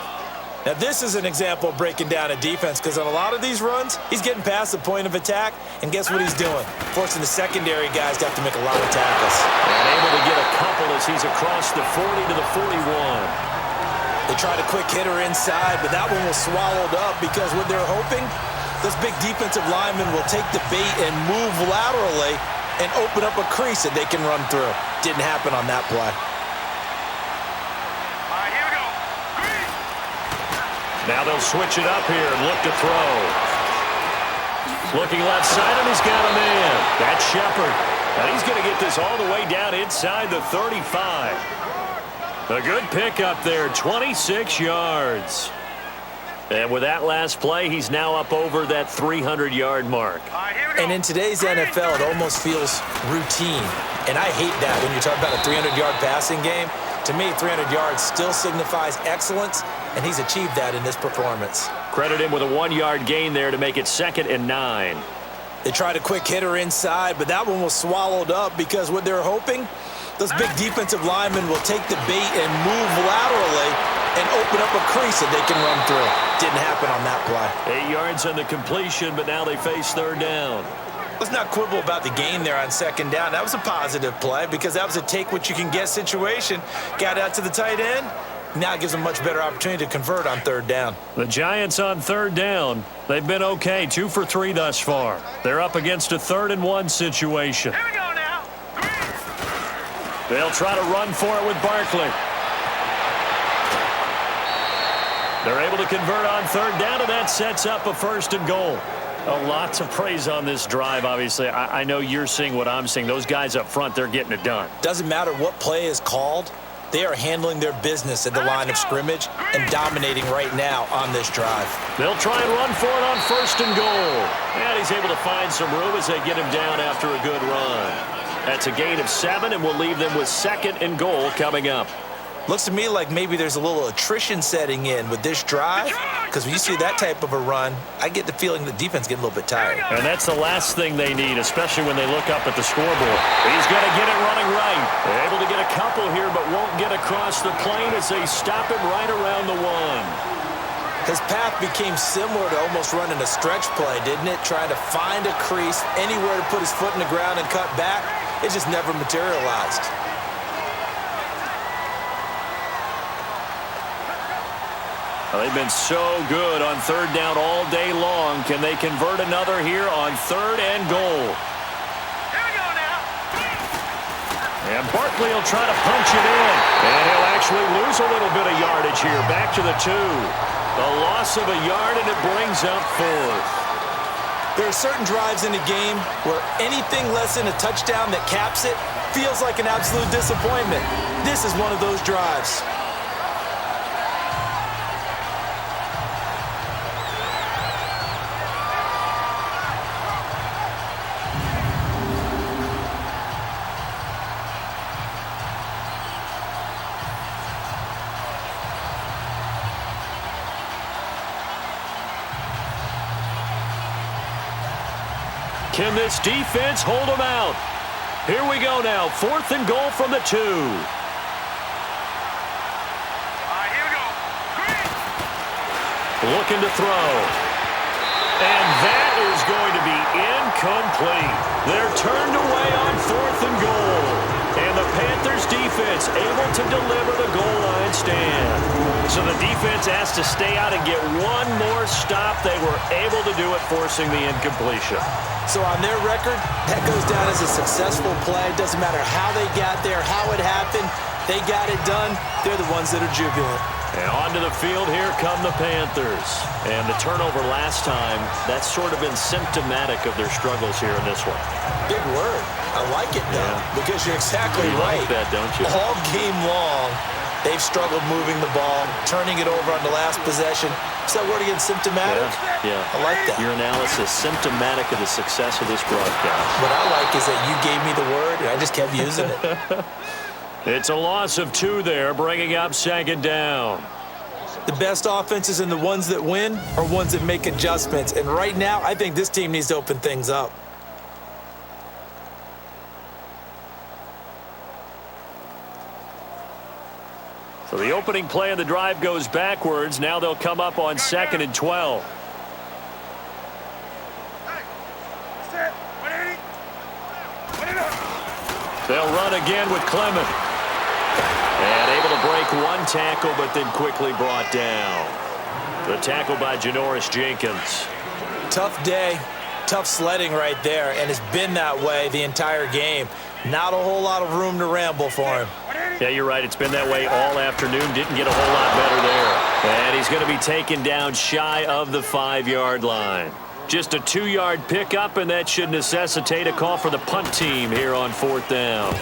Now, this is an example of breaking down a defense, because on a lot of these runs, he's getting past the point of attack, and guess what he's doing? Forcing the secondary guys to have to make a lot of tackles. And able to get a couple as he's across the 40 to the 41. They tried a quick hitter inside, but that one was swallowed up because what they're hoping, those big defensive linemen will take the bait and move laterally and open up a crease that they can run through. Didn't happen on that play. Here we go. Green. Now they'll switch it up here and look to throw. Looking left side, and he's got a man. That's Shepard. And he's going to get this all the way down inside the 35. A good pickup there, 26 yards. And with that last play, he's now up over that 300-yard mark. Here we go. And in today's NFL, it almost feels routine. And I hate that when you talk about a 300-yard passing game. To me, 300 yards still signifies excellence, and he's achieved that in this performance. Credit him with a 1-yard gain there to make it 2nd and 9. They tried a quick hitter inside, but that one was swallowed up because what they're hoping, those big defensive linemen will take the bait and move laterally and open up a crease that they can run through. Didn't happen on that play. 8 yards on the completion, but now they face third down. Let's not quibble about the gain there on second down. That was a positive play because that was a take-what-you-can-get situation. Got out to the tight end. Now it gives them a much better opportunity to convert on third down. The Giants on third down, they've been okay, 2 for 3 thus far. They're up against a 3rd and 1 situation. Here we go now. Green. They'll try to run for it with Barkley. They're able to convert on third down, and that sets up a 1st and goal. Lots of praise on this drive, obviously. I know you're seeing what I'm seeing. Those guys up front, they're getting it done. Doesn't matter what play is called. They are handling their business at the line of scrimmage and dominating right now on this drive. They'll try and run for it on 1st and goal. And he's able to find some room as they get him down after a good run. That's a gain of 7, and we'll leave them with 2nd and goal coming up. Looks to me like maybe there's a little attrition setting in with this drive, because when you see that type of a run, I get the feeling the defense getting a little bit tired. And that's the last thing they need, especially when they look up at the scoreboard. He's going to get it running right. They're able to get a couple here, but won't get across the plane as they stop him right around the 1. His path became similar to almost running a stretch play, didn't it? Trying to find a crease, anywhere to put his foot in the ground and cut back. It just never materialized. They've been so good on third down all day long. Can they convert another here on 3rd and goal? Here we go now. And Barkley will try to punch it in. And he'll actually lose a little bit of yardage here. Back to the 2. The loss of a yard, and it brings up 4th. There are certain drives in a game where anything less than a touchdown that caps it feels like an absolute disappointment. This is one of those drives. Can this defense hold them out? Here we go now. 4th and goal from the 2. Here we go. Green. Looking to throw. And that is going to be incomplete. They're turned away on 4th and goal. And the Panthers defense defense able to deliver the goal line stand. So the defense has to stay out and get one more stop. They were able to do it, forcing the incompletion. So on their record, that goes down as a successful play. Doesn't matter how they got there, how it happened. They got it done. They're the ones that are jubilant. And onto the field, here come the Panthers. And the turnover last time, that's sort of been symptomatic of their struggles here in this one. Big word. I like it, though, because you're exactly right. You like that, don't you? All game long, they've struggled moving the ball, turning it over on the last possession. Is that word again, symptomatic? Yeah. I like that. Your analysis, symptomatic of the success of this broadcast. What I like is that you gave me the word, and I just kept using it. It's a loss of 2 there, bringing up second down. The best offenses and the ones that win are ones that make adjustments. And right now, I think this team needs to open things up. So the opening play of the drive goes backwards. Now they'll come up on 2nd and 12. They'll run again with Clement. And able to break one tackle, but then quickly brought down. The tackle by Janoris Jenkins. Tough day, tough sledding right there, and it's been that way the entire game. Not a whole lot of room to ramble for him. Yeah, you're right. It's been that way all afternoon. Didn't get a whole lot better there. And he's going to be taken down shy of the 5-yard line. Just a 2-yard pickup, and that should necessitate a call for the punt team here on 4th down.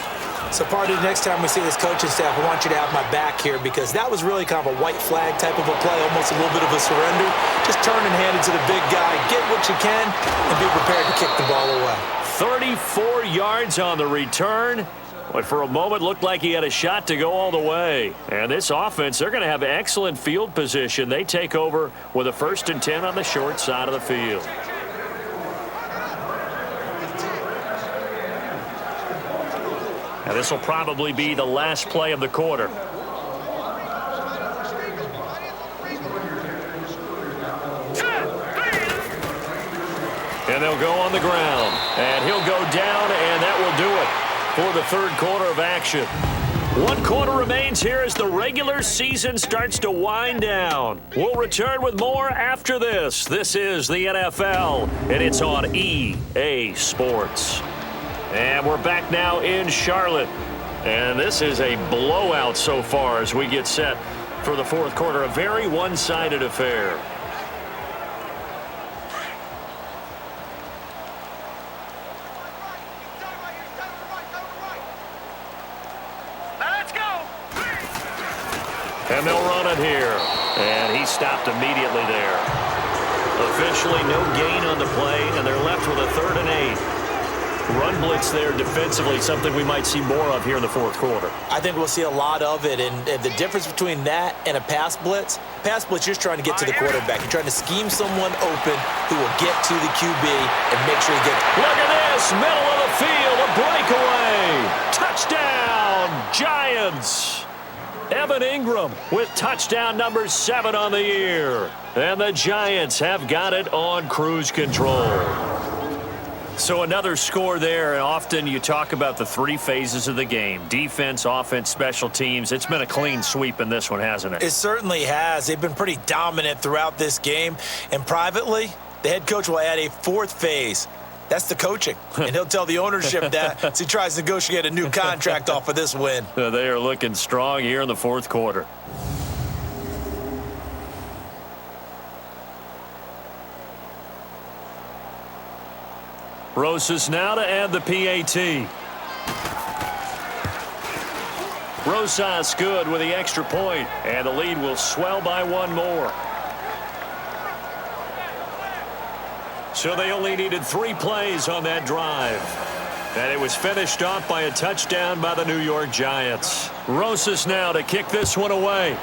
So, Party, next time we see this coaching staff, I want you to have my back here because that was really kind of a white flag type of a play, almost a little bit of a surrender. Just turn and hand it to the big guy, get what you can, and be prepared to kick the ball away. 34 yards on the return. But for a moment, looked like he had a shot to go all the way. And this offense, they're going to have excellent field position. They take over with a 1st and 10 on the short side of the field. And this will probably be the last play of the quarter. And they'll go on the ground. And he'll go down, and that will do it for the 3rd quarter of action. 1 quarter remains here as the regular season starts to wind down. We'll return with more after this. This is the NFL, and it's on EA Sports. And we're back now in Charlotte. And this is a blowout so far as we get set for the 4th quarter. A very one-sided affair. Let's go. And they'll run it here. And he stopped immediately there. Officially no gain on the play, and they're left with a 3rd and 8. Run blitz there defensively, something we might see more of here in the 4th quarter. I think we'll see a lot of it, and the difference between that and a pass blitz, you're just trying to get to the quarterback. You're trying to scheme someone open who will get to the QB and make sure he gets. Look at this, middle of the field, a breakaway. Touchdown, Giants. Evan Ingram with touchdown number 7 on the year. And the Giants have got it on cruise control. So another score there, and often you talk about the 3 phases of the game. Defense, offense, special teams. It's been a clean sweep in this one, hasn't it? It certainly has. They've been pretty dominant throughout this game. And privately, the head coach will add a 4th phase. That's the coaching. And he'll tell the ownership that as he tries to negotiate a new contract off of this win. They are looking strong here in the 4th quarter. Rosas now to add the PAT. Rosas good with the extra point, and the lead will swell by 1 more. So they only needed 3 plays on that drive. And it was finished off by a touchdown by the New York Giants. Rosas now to kick this one away.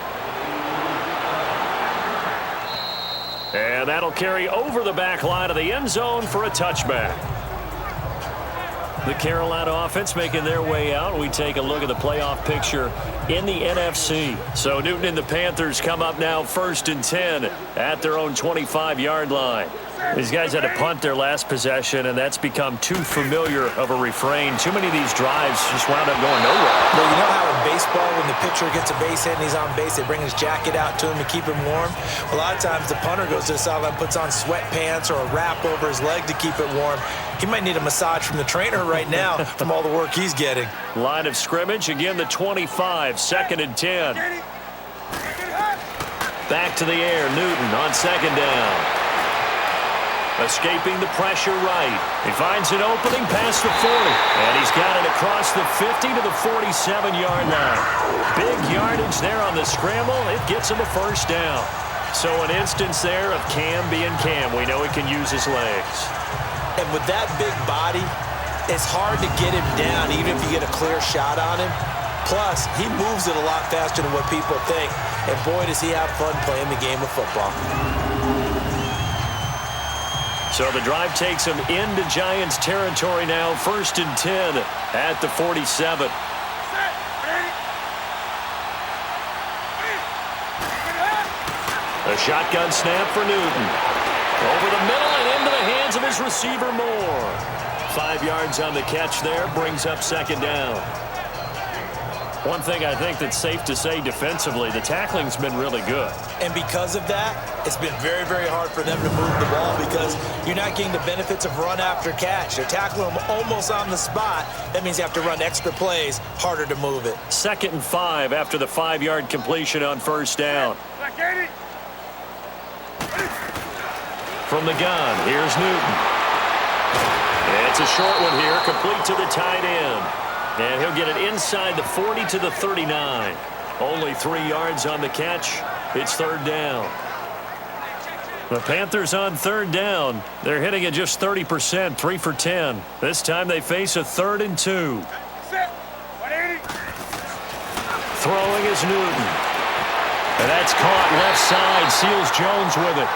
And that'll carry over the back line of the end zone for a touchback. The Carolina offense making their way out. We take a look at the playoff picture in the NFC. So Newton and the Panthers come up now 1st and 10 at their own 25-yard line. These guys had to punt their last possession, and that's become too familiar of a refrain. Too many of these drives just wound up going nowhere. Well, you know how in baseball, when the pitcher gets a base hit and he's on base, they bring his jacket out to him to keep him warm? A lot of times the punter goes to the sideline, puts on sweatpants or a wrap over his leg to keep it warm. He might need a massage from the trainer right now from all the work he's getting. Line of scrimmage, again the 25, 2nd and 10. Back to the air, Newton on 2nd down. Escaping the pressure right. He finds an opening past the 40. And he's got it across the 50 to the 47-yard line. Big yardage there on the scramble. It gets him a first down. So an instance there of Cam being Cam. We know he can use his legs. And with that big body, it's hard to get him down even if you get a clear shot on him. Plus, he moves it a lot faster than what people think. And boy, does he have fun playing the game of football. So the drive takes him into Giants territory now. 1st and 10 at the 47. A shotgun snap for Newton. Over the middle and into the hands of his receiver Moore. 5 yards on the catch there. Brings up 2nd down. One thing I think that's safe to say defensively, the tackling's been really good. And because of that, it's been very, very hard for them to move the ball because you're not getting the benefits of run after catch. They're tackling them almost on the spot. That means you have to run extra plays, harder to move it. 2nd and 5 after the 5-yard completion on 1st down. From the gun, here's Newton. It's a short one here, complete to the tight end. And he'll get it inside the 40 to the 39. Only 3 yards on the catch. It's 3rd down. The Panthers on 3rd down. They're hitting at just 30%, 3 for 10. This time they face a 3rd and 2. Throwing is Newton. And that's caught left side. Seals Jones with it.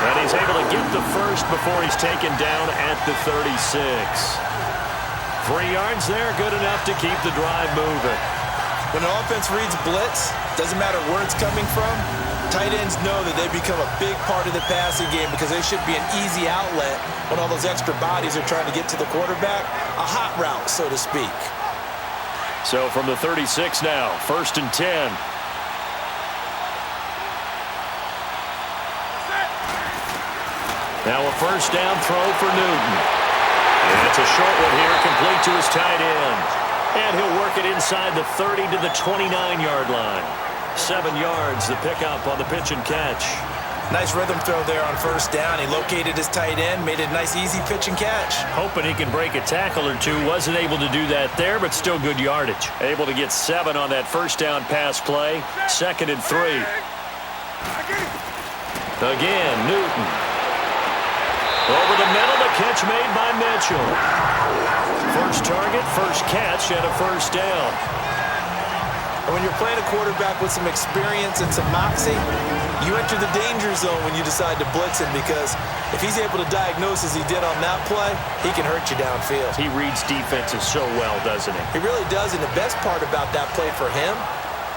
And he's able to get the first before he's taken down at the 36. 3 yards there, good enough to keep the drive moving. When an offense reads blitz, doesn't matter where it's coming from, tight ends know that they become a big part of the passing game because they should be an easy outlet when all those extra bodies are trying to get to the quarterback. A hot route, so to speak. So from the 36 now, 1st and 10. Now a 1st down throw for Newton. And it's a short one here, complete to his tight end. And he'll work it inside the 30 to the 29-yard line. 7 yards, the pickup on the pitch and catch. Nice rhythm throw there on 1st down. He located his tight end, made it a nice, easy pitch and catch. Hoping he can break a tackle or two. Wasn't able to do that there, but still good yardage. Able to get 7 on that 1st down pass play. 2nd and 3. Again, Newton. Over the middle, the catch made by Mitchell. First target, first catch, and a 1st down. And when you're playing a quarterback with some experience and some moxie, you enter the danger zone when you decide to blitz him because if he's able to diagnose as he did on that play, he can hurt you downfield. He reads defenses so well, doesn't he? He really does, and the best part about that play for him,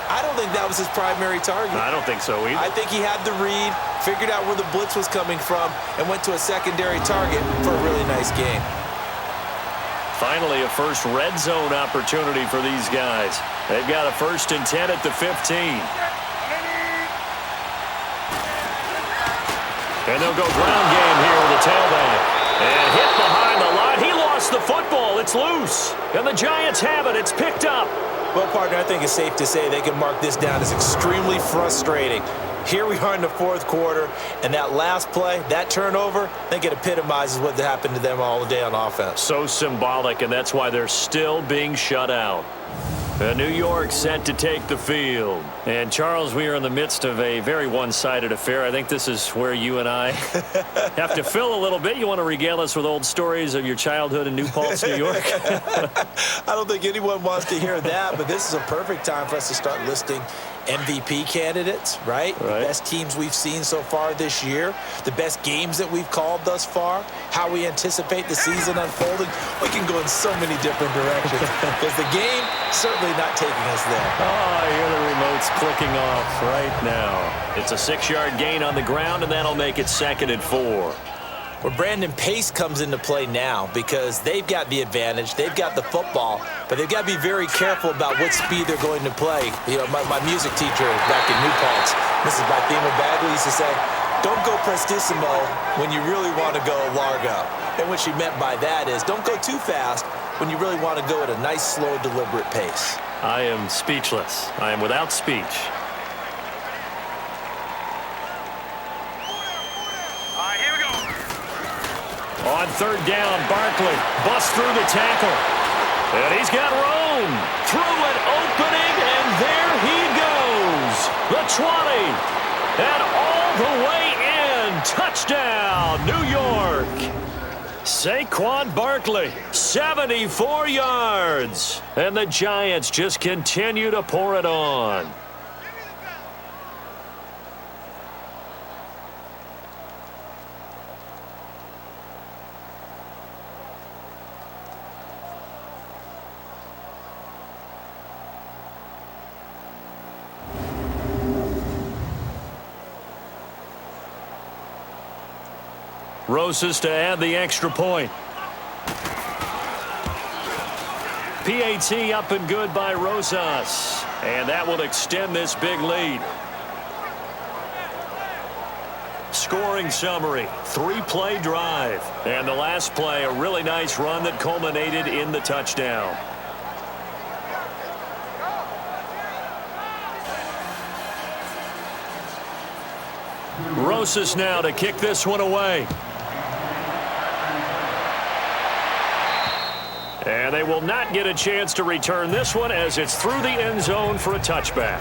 I don't think that was his primary target. I don't think so either. I think he had the read, figured out where the blitz was coming from, and went to a secondary target for a really nice game. Finally, a first red zone opportunity for these guys. They've got a 1st and 10 at the 15. And they'll go ground game here with a tailback. And hit behind the line. He lost the football. It's loose. And the Giants have it. It's picked up. Well, partner, I think it's safe to say they can mark this down as extremely frustrating. Here we are in the 4th quarter, and that last play, that turnover, I think it epitomizes what happened to them all day on offense. So symbolic, and that's why they're still being shut out. New York set to take the field. And, Charles, we are in the midst of a very one-sided affair. I think this is where you and I have to fill a little bit. You want to regale us with old stories of your childhood in New Paltz, New York? I don't think anyone wants to hear that, but this is a perfect time for us to start listing MVP candidates, right? The best teams we've seen so far this year, the best games that we've called thus far, how we anticipate the season unfolding. We can go in so many different directions because the game certainly not taking us there. Oh, I hear the remote's clicking off right now. It's a 6-yard gain on the ground, and that'll make it 2nd and 4. where Brandon Pace comes into play now because they've got the advantage, they've got the football, but they've got to be very careful about what speed they're going to play. You know, my music teacher back in New Paltz, Mrs. Bathema Bagley, used to say, don't go prestissimo when you really want to go largo. And what she meant by that is don't go too fast when you really want to go at a nice, slow, deliberate pace. I am speechless. I am without speech. Here we go. On third down, Barkley busts through the tackle. And he's got room through an opening, and there he goes. The 20. And all the way in. Touchdown, New York. Saquon Barkley, 74 yards. And the Giants just continue to pour it on. Rosas to add the extra point. PAT up and good by Rosas. And that will extend this big lead. Scoring summary, 3-play drive. And the last play, a really nice run that culminated in the touchdown. Rosas now to kick this one away. And they will not get a chance to return this one as it's through the end zone for a touchback.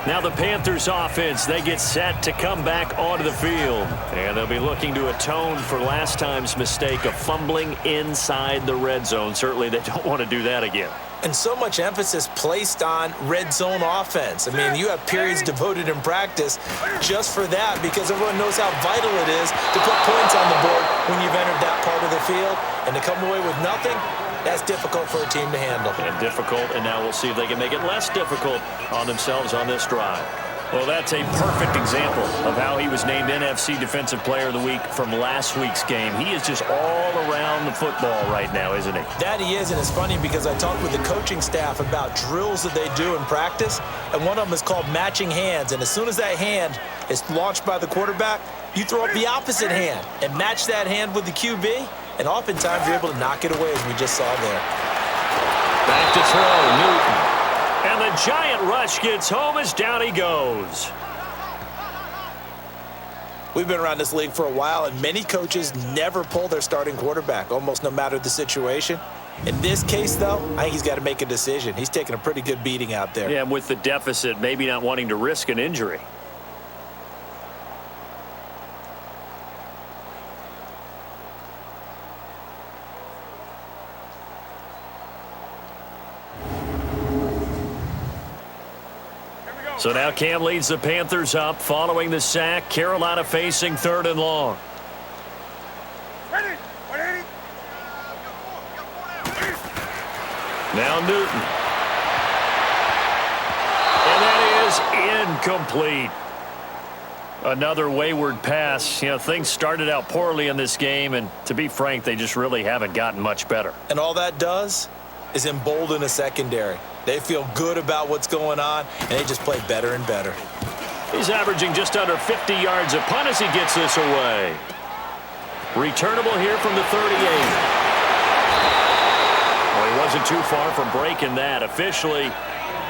Now the Panthers offense, they get set to come back onto the field. And they'll be looking to atone for last time's mistake of fumbling inside the red zone. Certainly they don't want to do that again. And so much emphasis placed on red zone offense. I mean, you have periods devoted in practice just for that because everyone knows how vital it is to put points on the board when you've entered that part of the field. And to come away with nothing, that's difficult for a team to handle. And difficult, and now we'll see if they can make it less difficult on themselves on this drive. Well, that's a perfect example of how he was named NFC Defensive Player of the Week from last week's game. He is just all around the football right now, isn't he? That he is, and it's funny because I talked with the coaching staff about drills that they do in practice, and one of them is called matching hands. And as soon as that hand is launched by the quarterback, you throw up the opposite hand and match that hand with the QB, and oftentimes you're able to knock it away, as we just saw there. Back to throw, Newton. And the giant rush gets home as down he goes. We've been around this league for a while, and many coaches never pull their starting quarterback, almost no matter the situation. In this case, though, I think he's got to make a decision. He's taking a pretty good beating out there. Yeah, with the deficit, maybe not wanting to risk an injury. So now Cam leads the Panthers up following the sack. Carolina facing 3rd and long. Now Newton. And that is incomplete. Another wayward pass. You know, things started out poorly in this game, and to be frank, they just really haven't gotten much better. And all that does is embolden a secondary. They feel good about what's going on, and they just play better and better. He's averaging just under 50 yards a punt as he gets this away. Returnable here from the 38. Well, he wasn't too far from breaking that. Officially,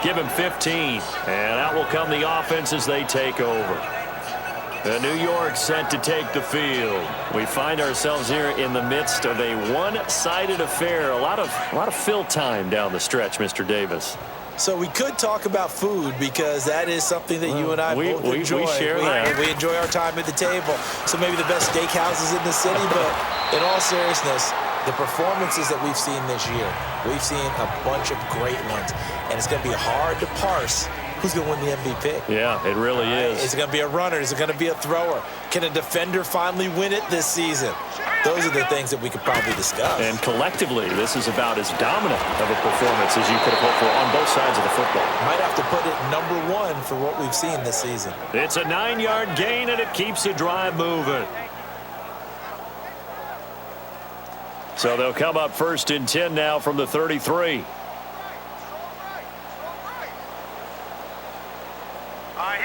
give him 15. And out will come the offense as they take over. The New York set to take the field. We find ourselves here in the midst of a one-sided affair. A lot of fill time down the stretch, Mr. Davis. So we could talk about food because that is something that you and I both enjoy. We share that. We enjoy our time at the table. So maybe the best steakhouses in the city, but in all seriousness, the performances that we've seen this year, we've seen a bunch of great ones, and it's going to be hard to parse who's going to win the MVP. Yeah, it really is. Is it going to be a runner? Is it going to be a thrower? Can a defender finally win it this season? Those are the things that we could probably discuss. And collectively, this is about as dominant of a performance as you could have hoped for on both sides of the football. Might have to put it #1 for what we've seen this season. It's a 9-yard gain, and it keeps the drive moving. So they'll come up 1st and 10 now from the 33. Here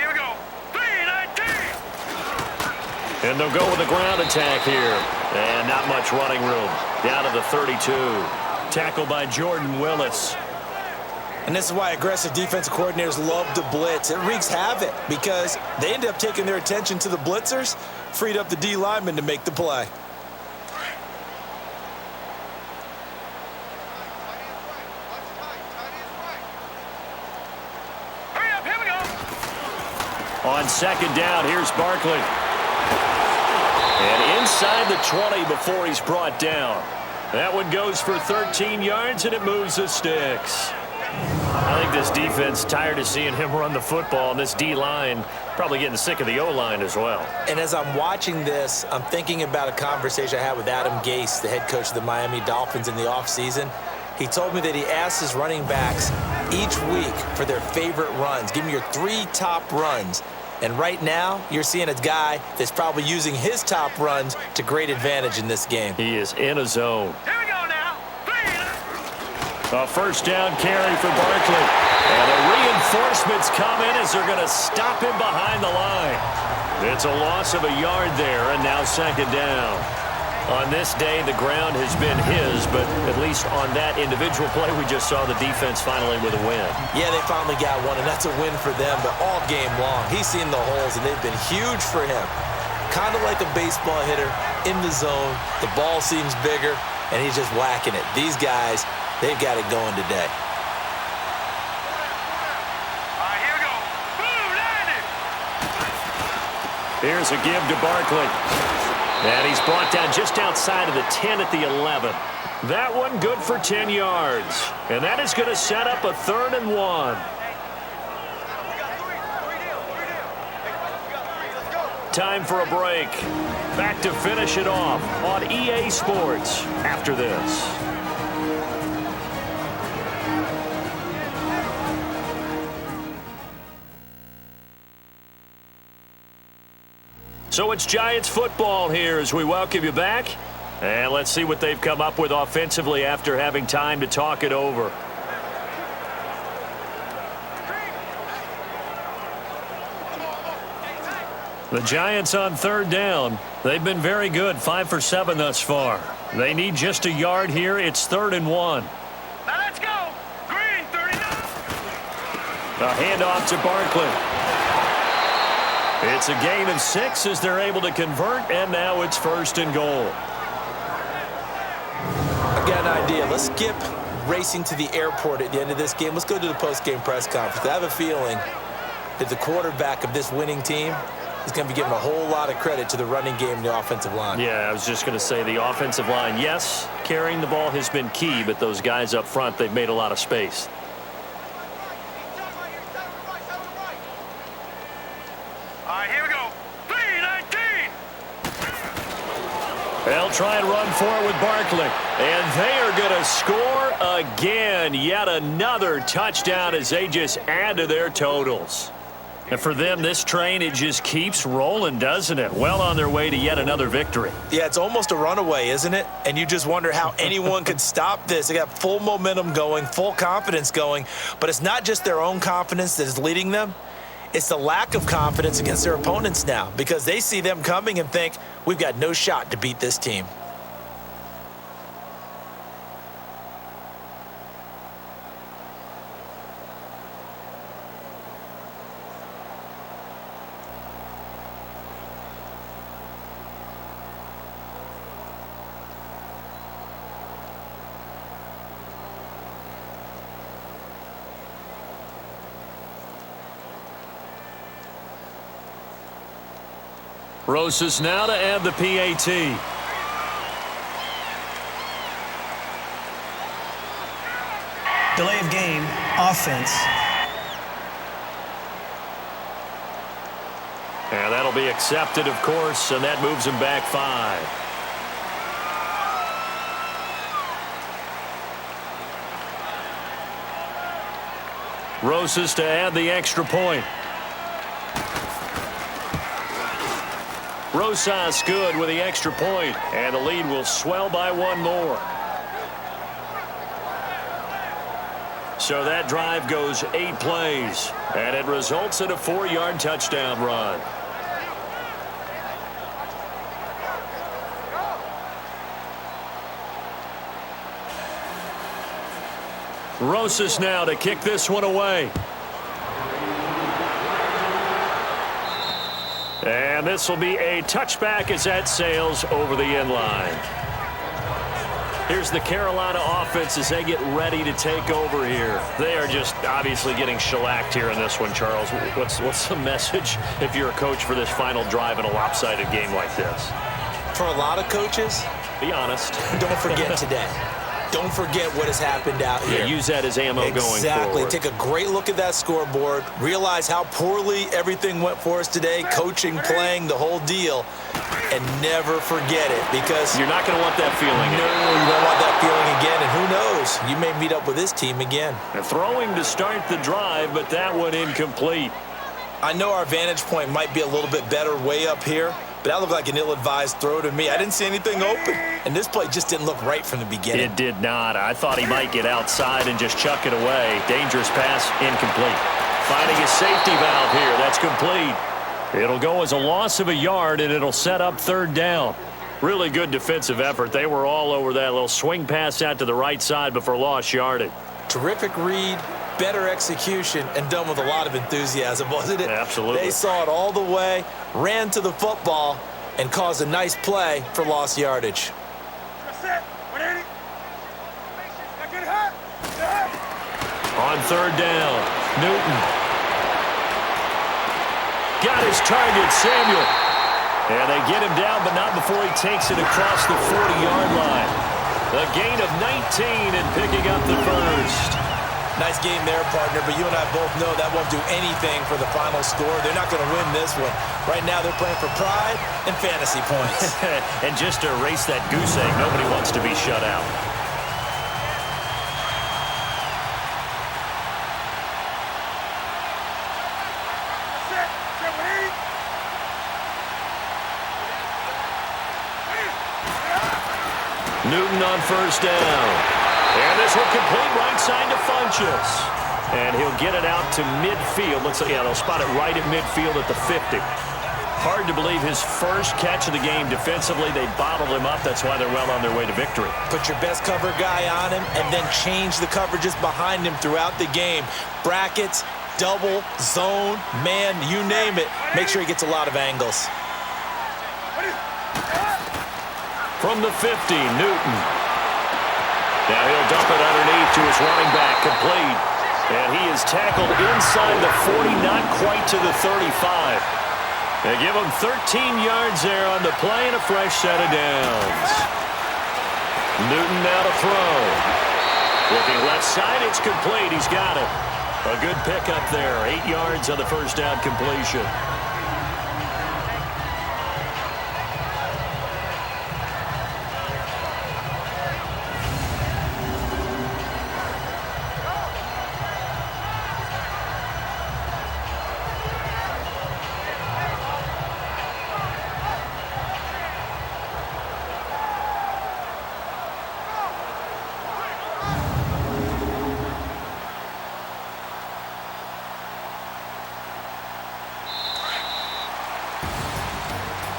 we go. 3-19. And they'll go with a ground attack here. And not much running room. Down to the 32. Tackled by Jordan Willis. And this is why aggressive defensive coordinators love to blitz. It wreaks havoc because they end up taking their attention to the blitzers, freed up the D lineman to make the play. Hurry up, here we go. On 2nd down, here's Barkley. And inside the 20 before he's brought down. That one goes for 13 yards, and it moves the sticks. I think this defense tired of seeing him run the football, and this D-line probably getting sick of the O-line as well. And as I'm watching this, I'm thinking about a conversation I had with Adam Gase, the head coach of the Miami Dolphins in the offseason. He told me that he asked his running backs each week for their favorite runs. Give me your 3 top runs. And right now, you're seeing a guy that's probably using his top runs to great advantage in this game. He is in a zone. Here we go now. 3. A 1st down carry for Barkley. And the reinforcements come in as they're going to stop him behind the line. It's a loss of a yard there, and now 2nd down. On this day, the ground has been his, but at least on that individual play, we just saw the defense finally with a win. Yeah, they finally got one, and that's a win for them, but all game long, he's seen the holes, and they've been huge for him. Kind of like a baseball hitter in the zone. The ball seems bigger, and he's just whacking it. These guys, they've got it going today. Here we go. Boom, landed. Here's a give to Barkley. And he's brought down just outside of the 10 at the 11. That one good for 10 yards. And that is going to set up a 3rd and 1. Time for a break. Back to finish it off on EA Sports after this. So it's Giants football here as we welcome you back. And let's see what they've come up with offensively after having time to talk it over. The Giants on 3rd down. They've been very good, 5 for 7 thus far. They need just a yard here. It's 3rd and 1. Now let's go. Green, 39. A handoff to Barkley. It's a gain of 6 as they're able to convert, and now it's 1st and goal. I got an idea. Let's skip racing to the airport at the end of this game. Let's go to the post-game press conference. I have a feeling that the quarterback of this winning team is going to be giving a whole lot of credit to the running game and the offensive line. Yeah, I was just going to say the offensive line, yes, carrying the ball has been key, but those guys up front, they've made a lot of space. Here we go. 3-19. They'll try and run forward with Barkley. And they are going to score again. Yet another touchdown as they just add to their totals. And for them, this train, it just keeps rolling, doesn't it? Well on their way to yet another victory. Yeah, it's almost a runaway, isn't it? And you just wonder how anyone could stop this. They got full momentum going, full confidence going. But it's not just their own confidence that is leading them. It's the lack of confidence against their opponents now because they see them coming and think, we've got no shot to beat this team. Rosas now to add the PAT. Delay of game, offense. And that'll be accepted, of course, and that moves him back 5. Rosas to add the extra point. Rosas good with the extra point, and the lead will swell by one more. So that drive goes 8 plays, and it results in a 4-yard touchdown run. Rosas now to kick this one away. And this will be a touchback as that sails over the end line. Here's the Carolina offense as they get ready to take over here. They are just obviously getting shellacked here in this one, Charles. What's the message if you're a coach for this final drive in a lopsided game like this? For a lot of coaches, be honest. Don't forget today. Don't forget what has happened out here. Yeah, use that as ammo going forward. Exactly. Take a great look at that scoreboard. Realize how poorly everything went for us today. Coaching, playing, the whole deal. And never forget it, because you're not going to want that feeling. No, you don't want that feeling again. And who knows? You may meet up with this team again. And throwing to start the drive, but that one incomplete. I know our vantage point might be a little bit better way up here, but that looked like an ill-advised throw to me. I didn't see anything open, and this play just didn't look right from the beginning. It did not. I thought he might get outside and just chuck it away. Dangerous pass, incomplete. Finding his safety valve here. That's complete. It'll go as a loss of a yard, and it'll set up 3rd down. Really good defensive effort. They were all over that little swing pass out to the right side, but for lost yardage. Terrific read, better execution, and done with a lot of enthusiasm, wasn't it? Absolutely. They saw it all the way, ran to the football, and caused a nice play for lost yardage. On 3rd down, Newton. Got his target, Samuel. And they get him down, but not before he takes it across the 40-yard line. A gain of 19 and picking up the first. Nice game there, partner, but you and I both know that won't do anything for the final score. They're not going to win this one. Right now they're playing for pride and fantasy points. And just to erase that goose egg, nobody wants to be shut out. Newton on 1st down. And this will complete right side to Funchess. And he'll get it out to midfield. Looks like, yeah, they'll spot it right at midfield at the 50. Hard to believe his first catch of the game defensively. They bottled him up. That's why they're well on their way to victory. Put your best cover guy on him and then change the coverages behind him throughout the game. Brackets, double, zone, man, you name it. Make sure he gets a lot of angles. From the 50, Newton. Now he'll dump it underneath to his running back, complete. And he is tackled inside the 40, not quite to the 35. They give him 13 yards there on the play and a fresh set of downs. Newton now to throw. Looking left side, it's complete. He's got it. A good pickup there. 8 yards on the first down completion.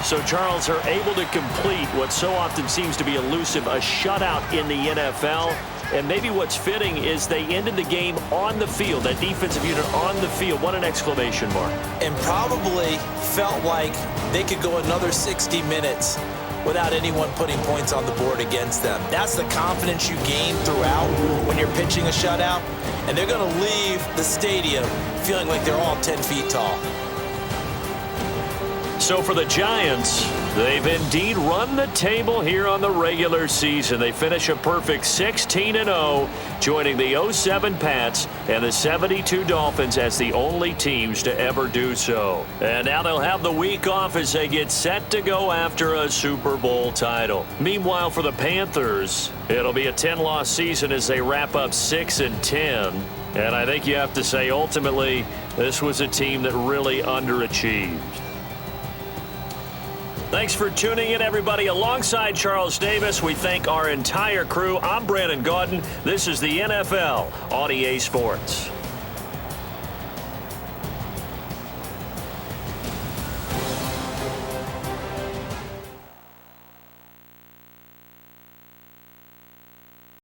So Charles are able to complete what so often seems to be elusive, a shutout in the NFL. And maybe what's fitting is they ended the game on the field, that defensive unit on the field. What an exclamation mark. And probably felt like they could go another 60 minutes without anyone putting points on the board against them. That's the confidence you gain throughout when you're pitching a shutout. And they're going to leave the stadium feeling like they're all 10 feet tall. So for the Giants, they've indeed run the table here on the regular season. They finish a perfect 16-0, joining the 07 Pats and the 72 Dolphins as the only teams to ever do so. And now they'll have the week off as they get set to go after a Super Bowl title. Meanwhile, for the Panthers, it'll be a 10-loss season as they wrap up 6-10. And I think you have to say, ultimately, this was a team that really underachieved. Thanks for tuning in, everybody. Alongside Charles Davis, we thank our entire crew. I'm Brandon Gaudin. This is the NFL on EA Sports.